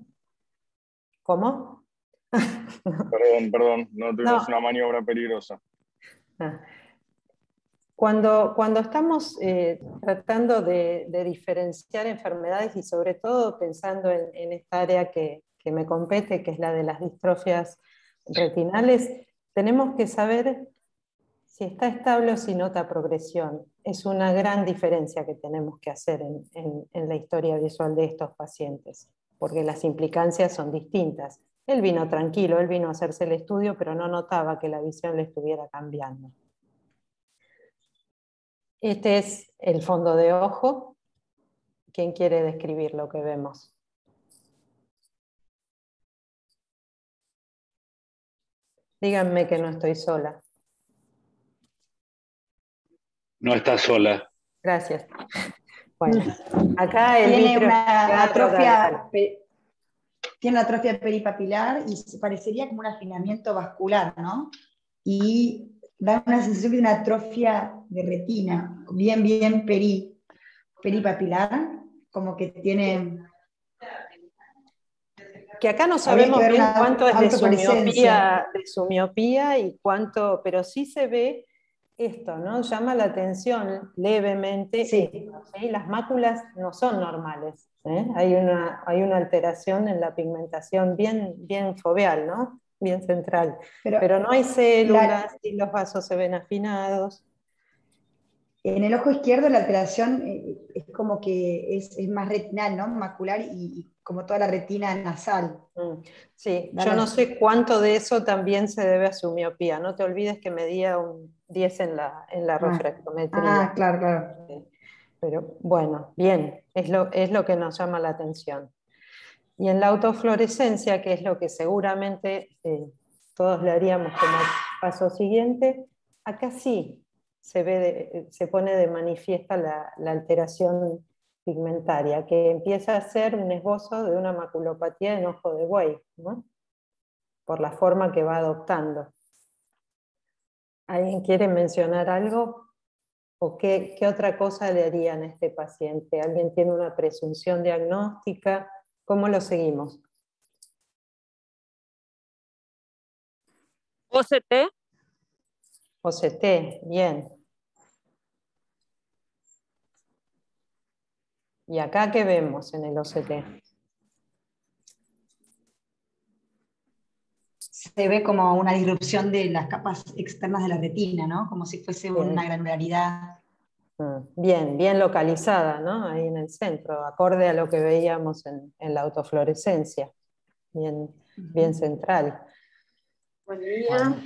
¿Cómo? Perdón, no tuvimos una maniobra peligrosa. Cuando estamos tratando de diferenciar enfermedades y sobre todo pensando en esta área que me compete, que es la de las distrofias retinales, tenemos que saber si está estable o si nota progresión. Es una gran diferencia que tenemos que hacer en la historia visual de estos pacientes, porque las implicancias son distintas. Él vino tranquilo, él vino a hacerse el estudio, pero no notaba que la visión le estuviera cambiando. Este es el fondo de ojo. ¿Quién quiere describir lo que vemos? Díganme que no estoy sola. No está sola. Gracias. Bueno, acá el tiene vitro una atrofia, dale. Tiene una atrofia peripapilar y parecería como un afinamiento vascular, ¿no? Y da una sensación de una atrofia de retina, bien peripapilar, como que tiene... Que acá no sabemos bien cuánto es de su miopía y cuánto, pero sí se ve esto, ¿no? Llama la atención levemente. Sí. ¿Sí? Las máculas no son normales, ¿eh? Hay una alteración en la pigmentación bien foveal, ¿no? Bien central. Pero no hay células y los vasos se ven afinados. En el ojo izquierdo la alteración es como que es más retinal, ¿no? Macular y como toda la retina nasal. Sí, yo no sé cuánto de eso también se debe a su miopía. No te olvides que medía un 10 en la refractometría. Claro. Pero bueno, bien, es lo que nos llama la atención. Y en la autofluorescencia, que es lo que seguramente todos le haríamos como paso siguiente, acá sí se pone de manifiesta la alteración pigmentaria, que empieza a ser un esbozo de una maculopatía en ojo de buey, ¿no? Por la forma que va adoptando. ¿Alguien quiere mencionar algo? ¿O qué otra cosa le harían a este paciente? ¿Alguien tiene una presunción diagnóstica? ¿Cómo lo seguimos? OCT. OCT, bien. ¿Y acá qué vemos en el OCT? Se ve como una disrupción de las capas externas de la retina, ¿no? Como si fuese una granularidad. Bien localizada, ¿no? Ahí en el centro, acorde a lo que veíamos en la autofluorescencia. Bien central. Buen día.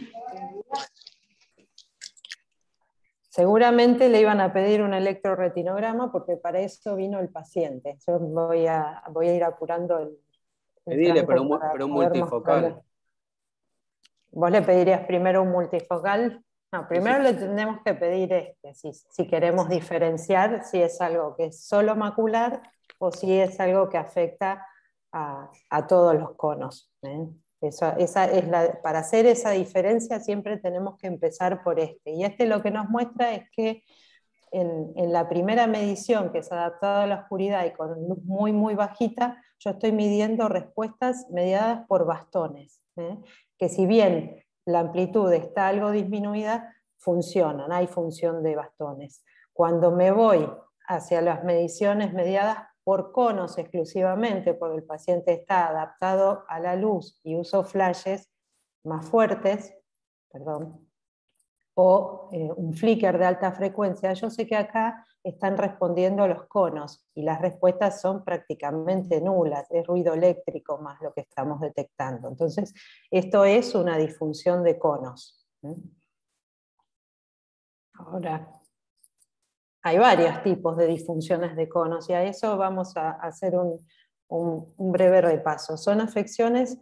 Seguramente le iban a pedir un electroretinograma porque para eso vino el paciente. Yo voy a ir apurando el Pedile, pero para un poder multifocal. mostrarle. ¿Vos le pedirías primero un multifocal? No, primero le tenemos que pedir si queremos diferenciar si es algo que es solo macular o si es algo que afecta a todos los conos, ¿eh? Para hacer esa diferencia siempre tenemos que empezar por este. Y lo que nos muestra es que en la primera medición, que es adaptada a la oscuridad y con luz muy bajita, yo estoy midiendo respuestas mediadas por bastones, ¿eh? Que si bien la amplitud está algo disminuida, funcionan, hay función de bastones. Cuando me voy hacia las mediciones mediadas por conos exclusivamente, porque el paciente está adaptado a la luz y uso flashes más fuertes, o un flicker de alta frecuencia, yo sé que acá están respondiendo los conos y las respuestas son prácticamente nulas, es ruido eléctrico más lo que estamos detectando. Entonces, esto es una disfunción de conos. Ahora, hay varios tipos de disfunciones de conos y a eso vamos a hacer un breve repaso. Son afecciones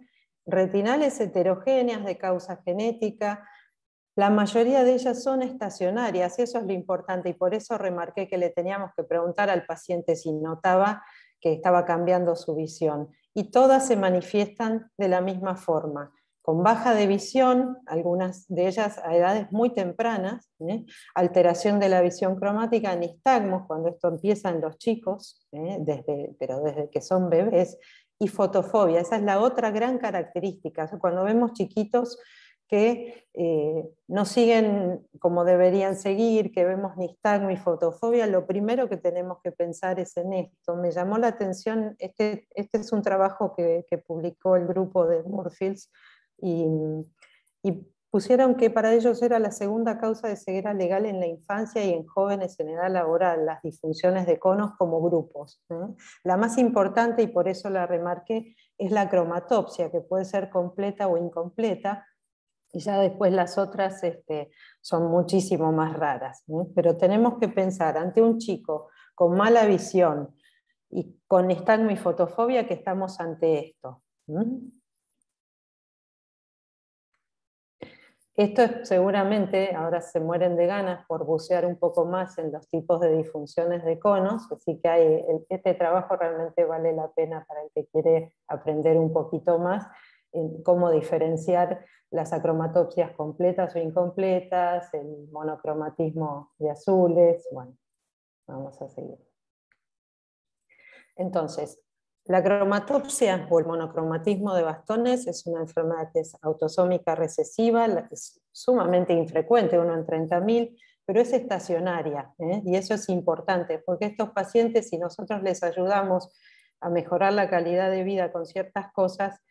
retinales heterogéneas de causa genética. La mayoría de ellas son estacionarias, y eso es lo importante, y por eso remarqué que le teníamos que preguntar al paciente si notaba que estaba cambiando su visión. Y todas se manifiestan de la misma forma, con baja de visión, algunas de ellas a edades muy tempranas, alteración de la visión cromática, nistagmos, cuando esto empieza en los chicos, pero desde que son bebés, y fotofobia, esa es la otra gran característica. Cuando vemos chiquitos que no siguen como deberían seguir, que vemos nistagmo y fotofobia, lo primero que tenemos que pensar es en esto. Me llamó la atención, este es un trabajo que publicó el grupo de Moorfields, y pusieron que para ellos era la segunda causa de ceguera legal en la infancia y en jóvenes en edad laboral, las disfunciones de conos como grupos. La más importante, y por eso la remarqué, es la cromatopsia, que puede ser completa o incompleta, y ya después las otras son muchísimo más raras. Pero tenemos que pensar, ante un chico con mala visión y con nistagmo y fotofobia, que estamos ante esto. Esto es, seguramente, ahora se mueren de ganas por bucear un poco más en los tipos de disfunciones de conos, así que este trabajo realmente vale la pena para el que quiere aprender un poquito más en cómo diferenciar las acromatopsias completas o incompletas, el monocromatismo de azules. Bueno, vamos a seguir. Entonces, la cromatopsia o el monocromatismo de bastones es una enfermedad que es autosómica recesiva, es sumamente infrecuente, 1 en 30.000, pero es estacionaria, y eso es importante, porque estos pacientes, si nosotros les ayudamos a mejorar la calidad de vida con ciertas cosas,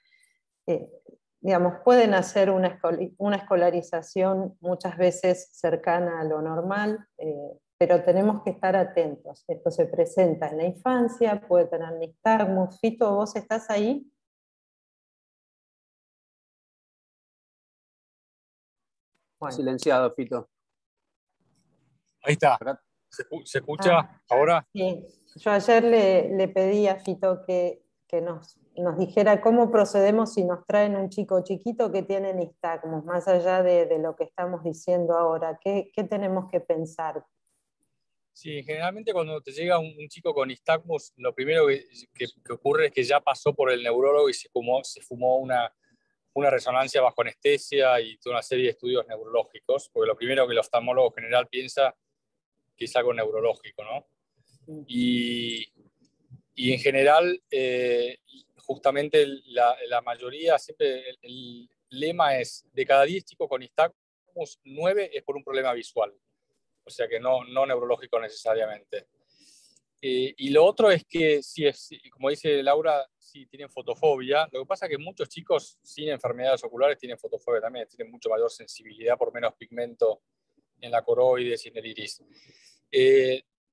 digamos, pueden hacer una escolarización muchas veces cercana a lo normal, pero tenemos que estar atentos. Esto se presenta en la infancia, puede tener nistagmo. Fito, ¿vos estás ahí? Bueno. Silenciado, Fito. Ahí está. ¿Se escucha ahora? Sí. Yo ayer le pedí a Fito que nos dijera cómo procedemos si nos traen un chico chiquito que tiene nistagmos, más allá de lo que estamos diciendo ahora. ¿Qué tenemos que pensar? Sí, generalmente cuando te llega un chico con nistagmus, lo primero que ocurre es que ya pasó por el neurólogo y se fumó una resonancia bajo anestesia y toda una serie de estudios neurológicos, porque lo primero que el oftalmólogo general piensa que es algo neurológico, ¿no? Y en general, justamente la mayoría, siempre el lema es, de cada 10 chicos con nistagmus, 9 es por un problema visual. O sea que no neurológico necesariamente. Y lo otro es que, como dice Laura, sí tienen fotofobia. Lo que pasa es que muchos chicos sin enfermedades oculares tienen fotofobia también, tienen mucho mayor sensibilidad por menos pigmento en la coroides y en el iris.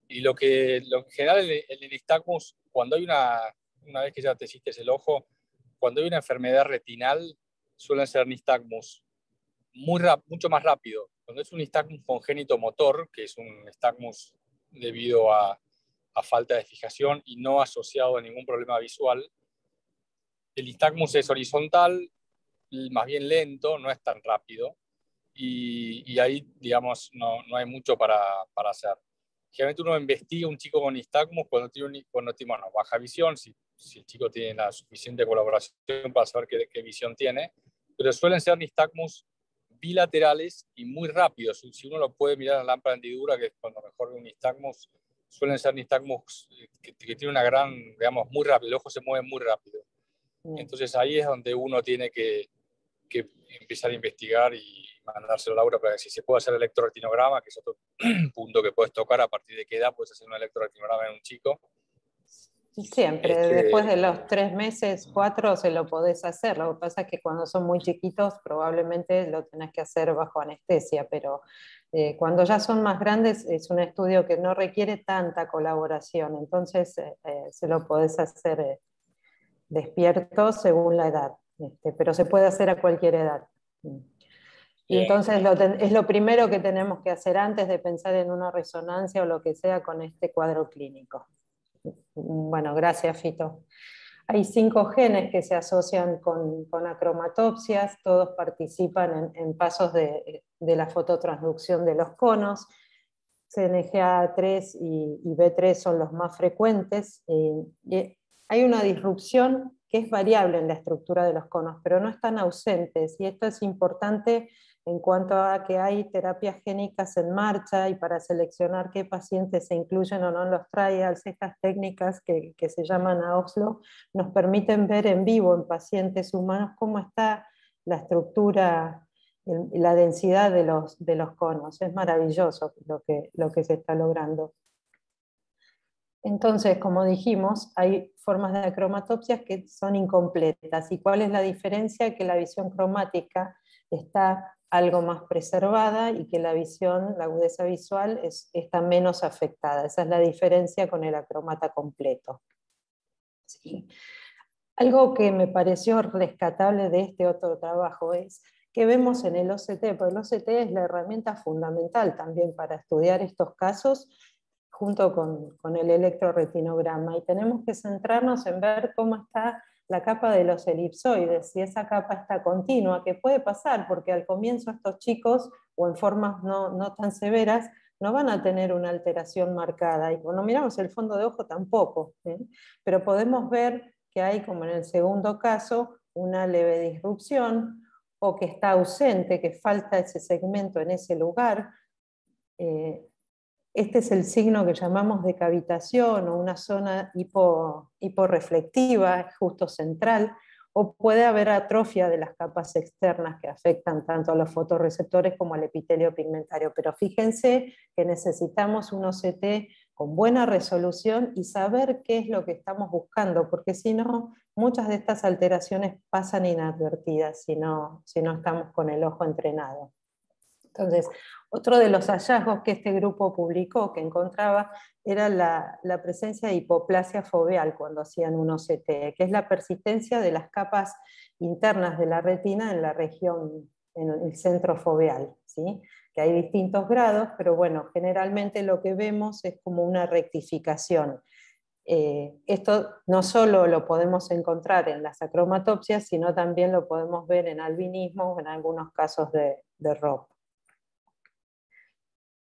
Y lo que en general el nistagmus, cuando hay una vez que ya te hiciste el ojo, cuando hay una enfermedad retinal, suelen ser nistagmus mucho más rápido. Cuando es un nistagmus congénito motor, que es un nistagmus debido a falta de fijación y no asociado a ningún problema visual, el nistagmus es horizontal, más bien lento, no es tan rápido, y ahí, digamos, no hay mucho para hacer. Generalmente uno investiga un chico con nistagmus cuando tiene baja visión, si el chico tiene la suficiente colaboración para saber qué visión tiene, pero suelen ser nistagmus bilaterales y muy rápidos. Si uno lo puede mirar a la lámpara de hendidura, que es cuando mejor ve un nistagmus, suelen ser nistagmus que tienen una gran, digamos, muy rápido, el ojo se mueve muy rápido. Entonces ahí es donde uno tiene que empezar a investigar y mandárselo a Laura para que si se puede hacer electroretinograma, que es otro punto que puedes tocar, a partir de qué edad puedes hacer un electroretinograma en un chico. Siempre, después de los 3 meses, 4, se lo podés hacer. Lo que pasa es que cuando son muy chiquitos probablemente lo tenés que hacer bajo anestesia, pero cuando ya son más grandes es un estudio que no requiere tanta colaboración, entonces se lo podés hacer despierto según la edad, pero se puede hacer a cualquier edad. Y entonces es lo primero que tenemos que hacer antes de pensar en una resonancia o lo que sea con este cuadro clínico. Bueno, gracias, Fito. Hay 5 genes que se asocian con acromatopsias, todos participan en pasos de la fototransducción de los conos. CNGA3 y B3 son los más frecuentes. Y hay una disrupción que es variable en la estructura de los conos, pero no están ausentes, y esto es importante en cuanto a que hay terapias génicas en marcha, y para seleccionar qué pacientes se incluyen o no en los trials, estas técnicas que se llaman AOSLO nos permiten ver en vivo en pacientes humanos cómo está la estructura, la densidad de los conos. Es maravilloso lo que se está logrando. Entonces, como dijimos, hay formas de acromatopsias que son incompletas. ¿Y cuál es la diferencia? Que la visión cromática está algo más preservada y que la agudeza visual está menos afectada. Esa es la diferencia con el acromata completo. ¿Sí? Algo que me pareció rescatable de este otro trabajo es que vemos en el OCT, porque el OCT es la herramienta fundamental también para estudiar estos casos, junto con el electroretinograma, y tenemos que centrarnos en ver cómo está la capa de los elipsoides, si esa capa está continua, que puede pasar, porque al comienzo estos chicos, o en formas no tan severas, no van a tener una alteración marcada, y cuando miramos el fondo de ojo tampoco, pero podemos ver que hay, como en el segundo caso, una leve disrupción, o que está ausente, que falta ese segmento en ese lugar. Este es el signo que llamamos de cavitación, o una zona hiporreflectiva, justo central, o puede haber atrofia de las capas externas que afectan tanto a los fotorreceptores como al epitelio pigmentario. Pero fíjense que necesitamos un OCT con buena resolución y saber qué es lo que estamos buscando, porque si no, muchas de estas alteraciones pasan inadvertidas si no estamos con el ojo entrenado. Entonces, otro de los hallazgos que este grupo publicó, que encontraba, era la presencia de hipoplasia foveal cuando hacían un OCT, que es la persistencia de las capas internas de la retina en la región, en el centro foveal, ¿sí? Que hay distintos grados, pero bueno, generalmente lo que vemos es como una rectificación. Esto no solo lo podemos encontrar en las acromatopsias, sino también lo podemos ver en albinismo o en algunos casos de ROP.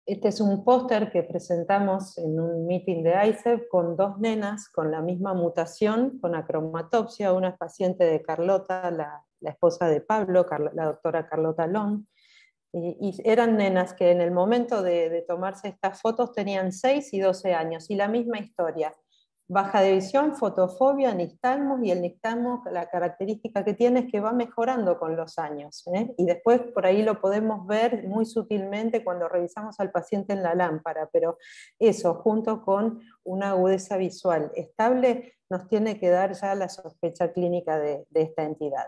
Este es un póster que presentamos en un meeting de ICEP con 2 nenas con la misma mutación, con acromatopsia. Una es paciente de Carlota, la esposa de Pablo, la doctora Carlota Long, y eran nenas que en el momento de tomarse estas fotos tenían 6 y 12 años, y la misma historia. Baja de visión, fotofobia, nixtalmos, y el nixtalmo, la característica que tiene es que va mejorando con los años, y después por ahí lo podemos ver muy sutilmente cuando revisamos al paciente en la lámpara, pero eso, junto con una agudeza visual estable, nos tiene que dar ya la sospecha clínica de esta entidad.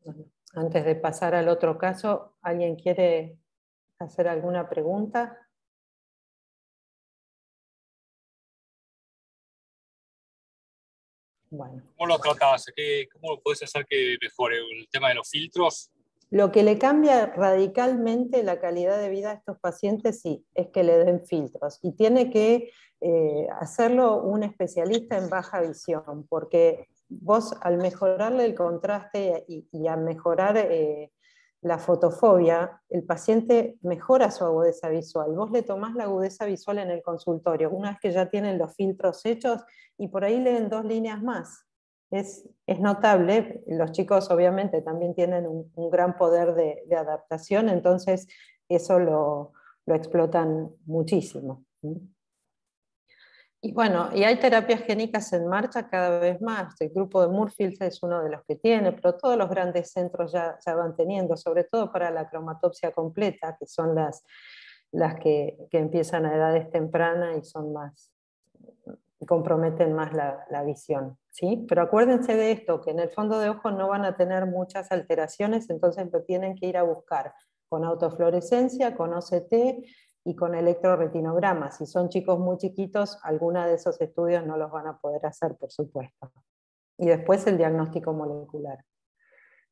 Bueno, antes de pasar al otro caso, ¿alguien quiere hacer alguna pregunta? Bueno. ¿Cómo lo tratás? ¿Cómo podés hacer que mejore el tema de los filtros? Lo que le cambia radicalmente la calidad de vida a estos pacientes, sí, es que le den filtros. Y tiene que hacerlo un especialista en baja visión, porque vos al mejorarle el contraste y al mejorar la fotofobia, el paciente mejora su agudeza visual. Vos le tomás la agudeza visual en el consultorio, una vez que ya tienen los filtros hechos, y por ahí leen 2 líneas más. Es notable. Los chicos obviamente también tienen un gran poder de adaptación, entonces eso lo explotan muchísimo. Y bueno, y hay terapias génicas en marcha cada vez más. El grupo de Moorfields es uno de los que tiene, pero todos los grandes centros ya van teniendo, sobre todo para la cromatopsia completa, que son las que empiezan a edades tempranas y son más comprometen más la visión, ¿sí? Pero acuérdense de esto, que en el fondo de ojo no van a tener muchas alteraciones, entonces lo tienen que ir a buscar con autofluorescencia, con OCT y con electroretinograma. Si son chicos muy chiquitos, alguna de esos estudios no los van a poder hacer, por supuesto. Y después el diagnóstico molecular.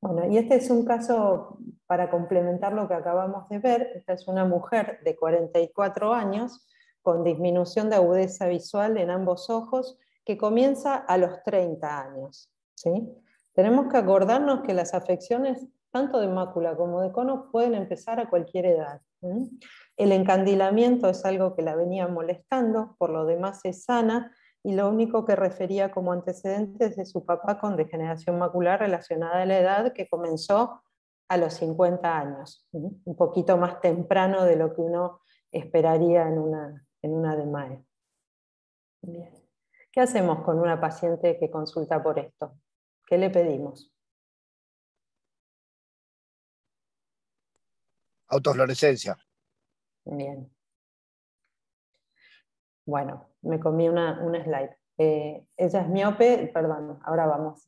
Bueno, y este es un caso para complementar lo que acabamos de ver. Esta es una mujer de 44 años con disminución de agudeza visual en ambos ojos que comienza a los 30 años. ¿Sí? Tenemos que acordarnos que las afecciones tanto de mácula como de cono pueden empezar a cualquier edad. El encandilamiento es algo que la venía molestando, por lo demás es sana, y lo único que refería como antecedentes de su papá con degeneración macular relacionada a la edad, que comenzó a los 50 años, un poquito más temprano de lo que uno esperaría en una DMAE. Bien. ¿Qué hacemos con una paciente que consulta por esto? ¿Qué le pedimos? Autofluorescencia. Bien. Bueno, me comí una slide. Ella es miope, perdón, ahora vamos.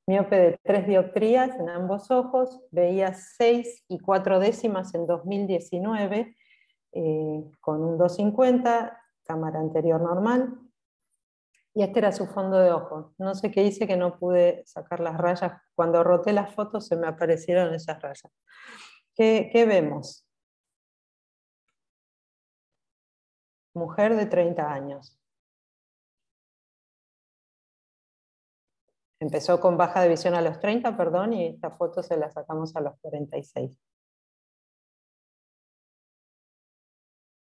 Miope de 3 dioptrías en ambos ojos, veía 6 y 4 décimas en 2019, con un 250, cámara anterior normal, y este era su fondo de ojo. No sé qué hice que no pude sacar las rayas. Cuando roté las fotos se me aparecieron esas rayas. ¿Qué vemos? Mujer de 30 años. Empezó con baja de visión a los 30, perdón, y esta foto se la sacamos a los 46.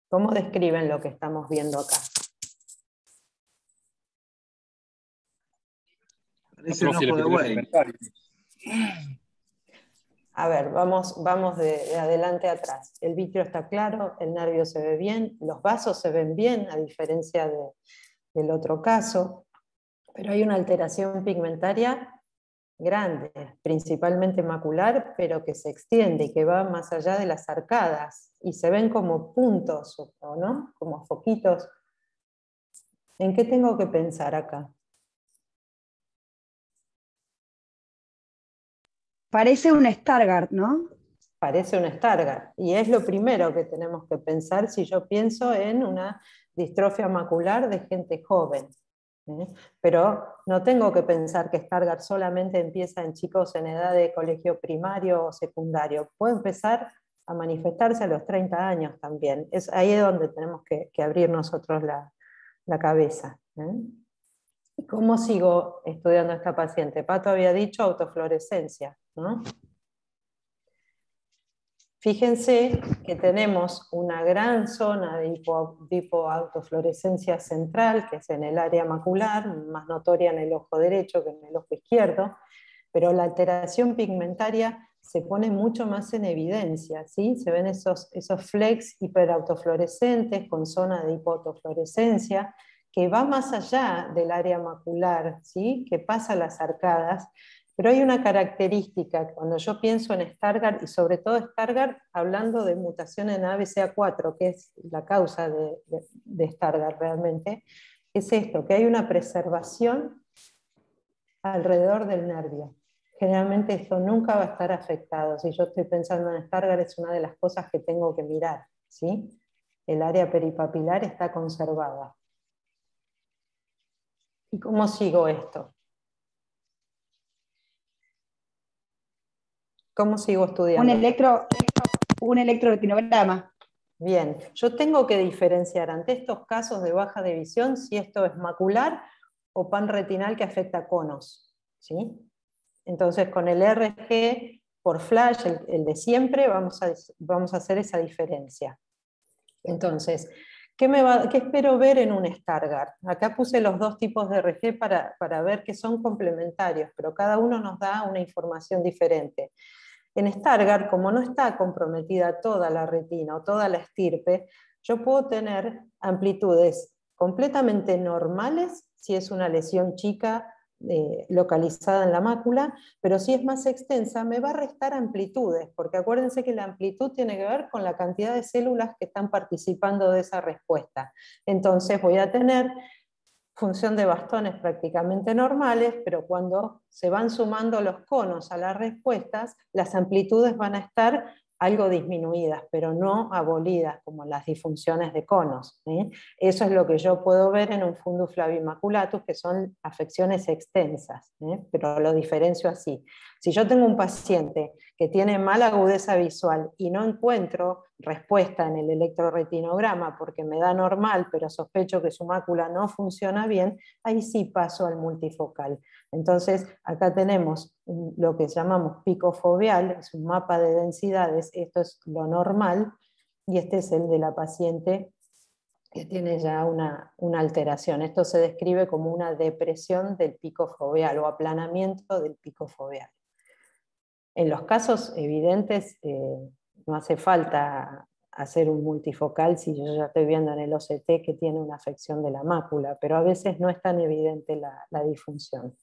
¿Cómo describen lo que estamos viendo acá? Parece un ojo de buey. A ver, vamos de adelante a atrás. El vitrio está claro, el nervio se ve bien, los vasos se ven bien, a diferencia del otro caso, pero hay una alteración pigmentaria grande, principalmente macular, pero que se extiende y que va más allá de las arcadas, y se ven como puntos, ¿no? Como foquitos. ¿En qué tengo que pensar acá? Parece un Stargardt, ¿no? Parece un Stargardt, y es lo primero que tenemos que pensar si yo pienso en una distrofia macular de gente joven. Pero no tengo que pensar que Stargardt solamente empieza en chicos en edad de colegio primario o secundario. Puede empezar a manifestarse a los 30 años también. Es ahí donde tenemos que abrir nosotros la cabeza. ¿Y cómo sigo estudiando a esta paciente? Pato había dicho autofluorescencia, ¿no? Fíjense que tenemos una gran zona de hipoautofluorescencia central, que es en el área macular, más notoria en el ojo derecho que en el ojo izquierdo, pero la alteración pigmentaria se pone mucho más en evidencia, ¿sí? Se ven esos flecks hiperautofluorescentes con zona de hipoautofluorescencia, que va más allá del área macular, ¿sí? Que pasa las arcadas. Pero hay una característica, cuando yo pienso en Stargardt, y sobre todo Stargardt, hablando de mutación en ABCA4, que es la causa de Stargardt realmente, es esto, que hay una preservación alrededor del nervio. Generalmente esto nunca va a estar afectado. Si yo estoy pensando en Stargardt, es una de las cosas que tengo que mirar, ¿sí? El área peripapilar está conservada. ¿Y cómo sigo esto? ¿Cómo sigo estudiando? Un electroretinograma. Bien, yo tengo que diferenciar ante estos casos de baja de visión si esto es macular o panretinal que afecta conos, ¿sí? Entonces con el RG por flash, el de siempre, vamos a hacer esa diferencia. Entonces, ¿qué espero ver en un Stargardt? Acá puse los dos tipos de RG para ver que son complementarios, pero cada uno nos da una información diferente. En Stargardt, como no está comprometida toda la retina o toda la estirpe, yo puedo tener amplitudes completamente normales si es una lesión chica localizada en la mácula, pero si es más extensa me va a restar amplitudes, porque acuérdense que la amplitud tiene que ver con la cantidad de células que están participando de esa respuesta. Entonces voy a tener función de bastones prácticamente normales, pero cuando se van sumando los conos a las respuestas, las amplitudes van a estar algo disminuidas, pero no abolidas como las disfunciones de conos. Eso es lo que yo puedo ver en un fundus flavimaculatus, que son afecciones extensas, pero lo diferencio así. Si yo tengo un paciente que tiene mala agudeza visual y no encuentro respuesta en el electroretinograma porque me da normal, pero sospecho que su mácula no funciona bien, ahí sí paso al multifocal. Entonces, acá tenemos lo que llamamos pico foveal, es un mapa de densidades, esto es lo normal, y este es el de la paciente que tiene ya una alteración. Esto se describe como una depresión del pico foveal o aplanamiento del pico foveal. En los casos evidentes no hace falta hacer un multifocal si yo ya estoy viendo en el OCT que tiene una afección de la mácula, pero a veces no es tan evidente la disfunción.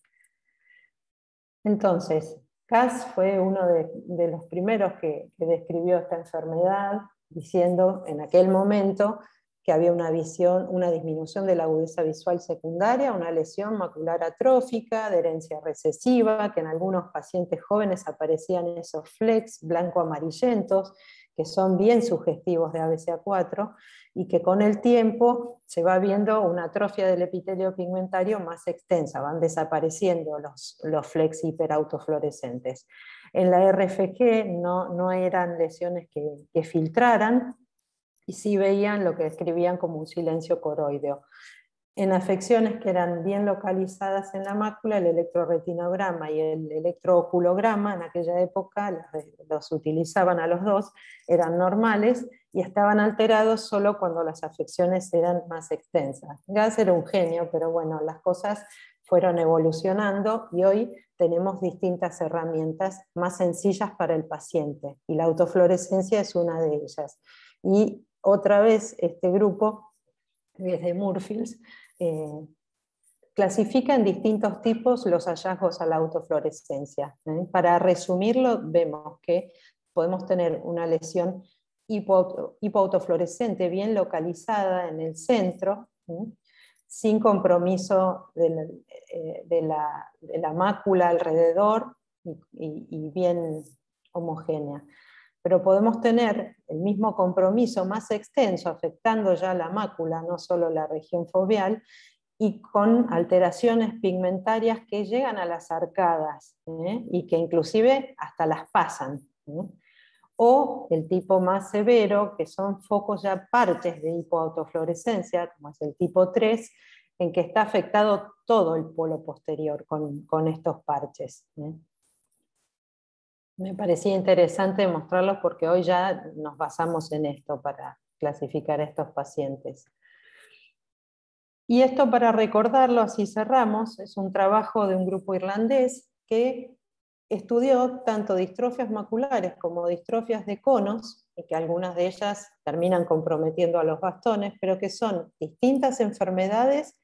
Entonces, Cass fue uno de los primeros que describió esta enfermedad, diciendo en aquel momento que había una disminución de la agudeza visual secundaria, una lesión macular atrófica de herencia recesiva, que en algunos pacientes jóvenes aparecían esos flecks blanco-amarillentos, que son bien sugestivos de ABCA4, y que con el tiempo se va viendo una atrofia del epitelio pigmentario más extensa, van desapareciendo los flecks hiperautofluorescentes. En la RFG no eran lesiones que filtraran, y sí veían lo que describían como un silencio coroideo. En afecciones que eran bien localizadas en la mácula, el electroretinograma y el electrooculograma, en aquella época los utilizaban a los dos, eran normales y estaban alterados solo cuando las afecciones eran más extensas. Gass era un genio, pero bueno, las cosas fueron evolucionando y hoy tenemos distintas herramientas más sencillas para el paciente, y la autofluorescencia es una de ellas. Y otra vez este grupo, desde Moorfields, clasifica en distintos tipos los hallazgos a la autofluorescencia. Para resumirlo, vemos que podemos tener una lesión hipoautofluorescente bien localizada en el centro, sin compromiso de la mácula alrededor y bien homogénea. Pero podemos tener el mismo compromiso más extenso, afectando ya la mácula, no solo la región foveal, y con alteraciones pigmentarias que llegan a las arcadas, y que inclusive hasta las pasan. O el tipo más severo, que son focos ya parches de hipoautofluorescencia, como es el tipo 3, en que está afectado todo el polo posterior con estos parches. Me parecía interesante mostrarlos porque hoy ya nos basamos en esto para clasificar a estos pacientes. Y esto, para recordarlo, así cerramos, es un trabajo de un grupo irlandés que estudió tanto distrofias maculares como distrofias de conos, y que algunas de ellas terminan comprometiendo a los bastones, pero que son distintas enfermedades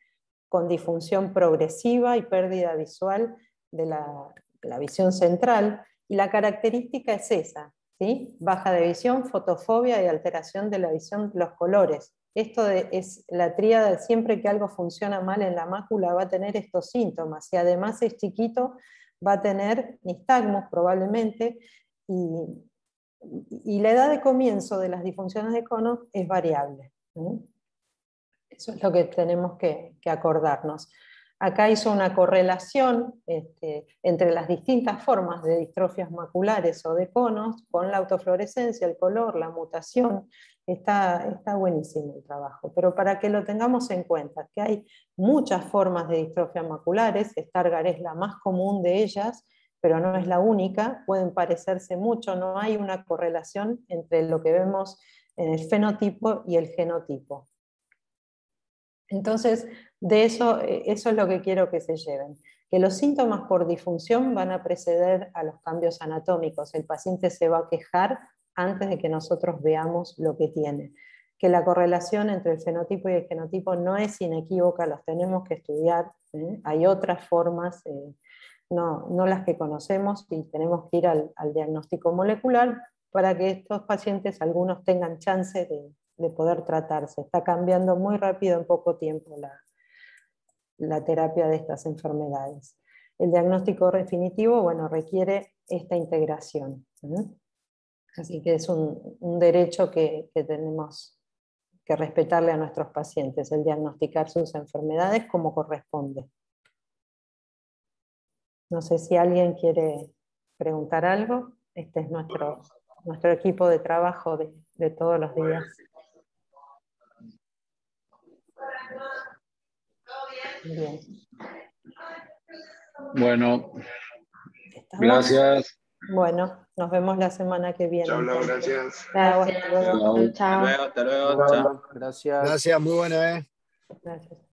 con disfunción progresiva y pérdida visual de la visión central. Y la característica es esa, ¿sí? Baja de visión, fotofobia y alteración de la visión de los colores. Esto es la tríada de siempre que algo funciona mal en la mácula va a tener estos síntomas, y además es chiquito, va a tener nistagmus probablemente, y la edad de comienzo de las disfunciones de cono es variable. Eso es lo que tenemos que acordarnos. Acá hizo una correlación entre las distintas formas de distrofias maculares o de conos con la autofluorescencia, el color, la mutación. Está buenísimo el trabajo, pero para que lo tengamos en cuenta, que hay muchas formas de distrofia maculares, Stargardt es la más común de ellas, pero no es la única, pueden parecerse mucho, no hay una correlación entre lo que vemos en el fenotipo y el genotipo. Entonces, de eso es lo que quiero que se lleven, que los síntomas por disfunción van a preceder a los cambios anatómicos, el paciente se va a quejar antes de que nosotros veamos lo que tiene, que la correlación entre el fenotipo y el genotipo no es inequívoca, los tenemos que estudiar, hay otras formas, no las que conocemos, y tenemos que ir al diagnóstico molecular para que estos pacientes, algunos tengan chance de poder tratarse. Está cambiando muy rápido en poco tiempo la terapia de estas enfermedades. El diagnóstico definitivo, bueno, requiere esta integración. Así que es un derecho que tenemos que respetarle a nuestros pacientes, el diagnosticar sus enfermedades como corresponde. No sé si alguien quiere preguntar algo. Este es nuestro equipo de trabajo de todos los días. Bien. Bueno, gracias. Bueno, nos vemos la semana que viene. Chao, Lau, gracias. Gracias. Chao. Chao. Hasta luego. Chao. Gracias. Gracias, muy buena, Gracias.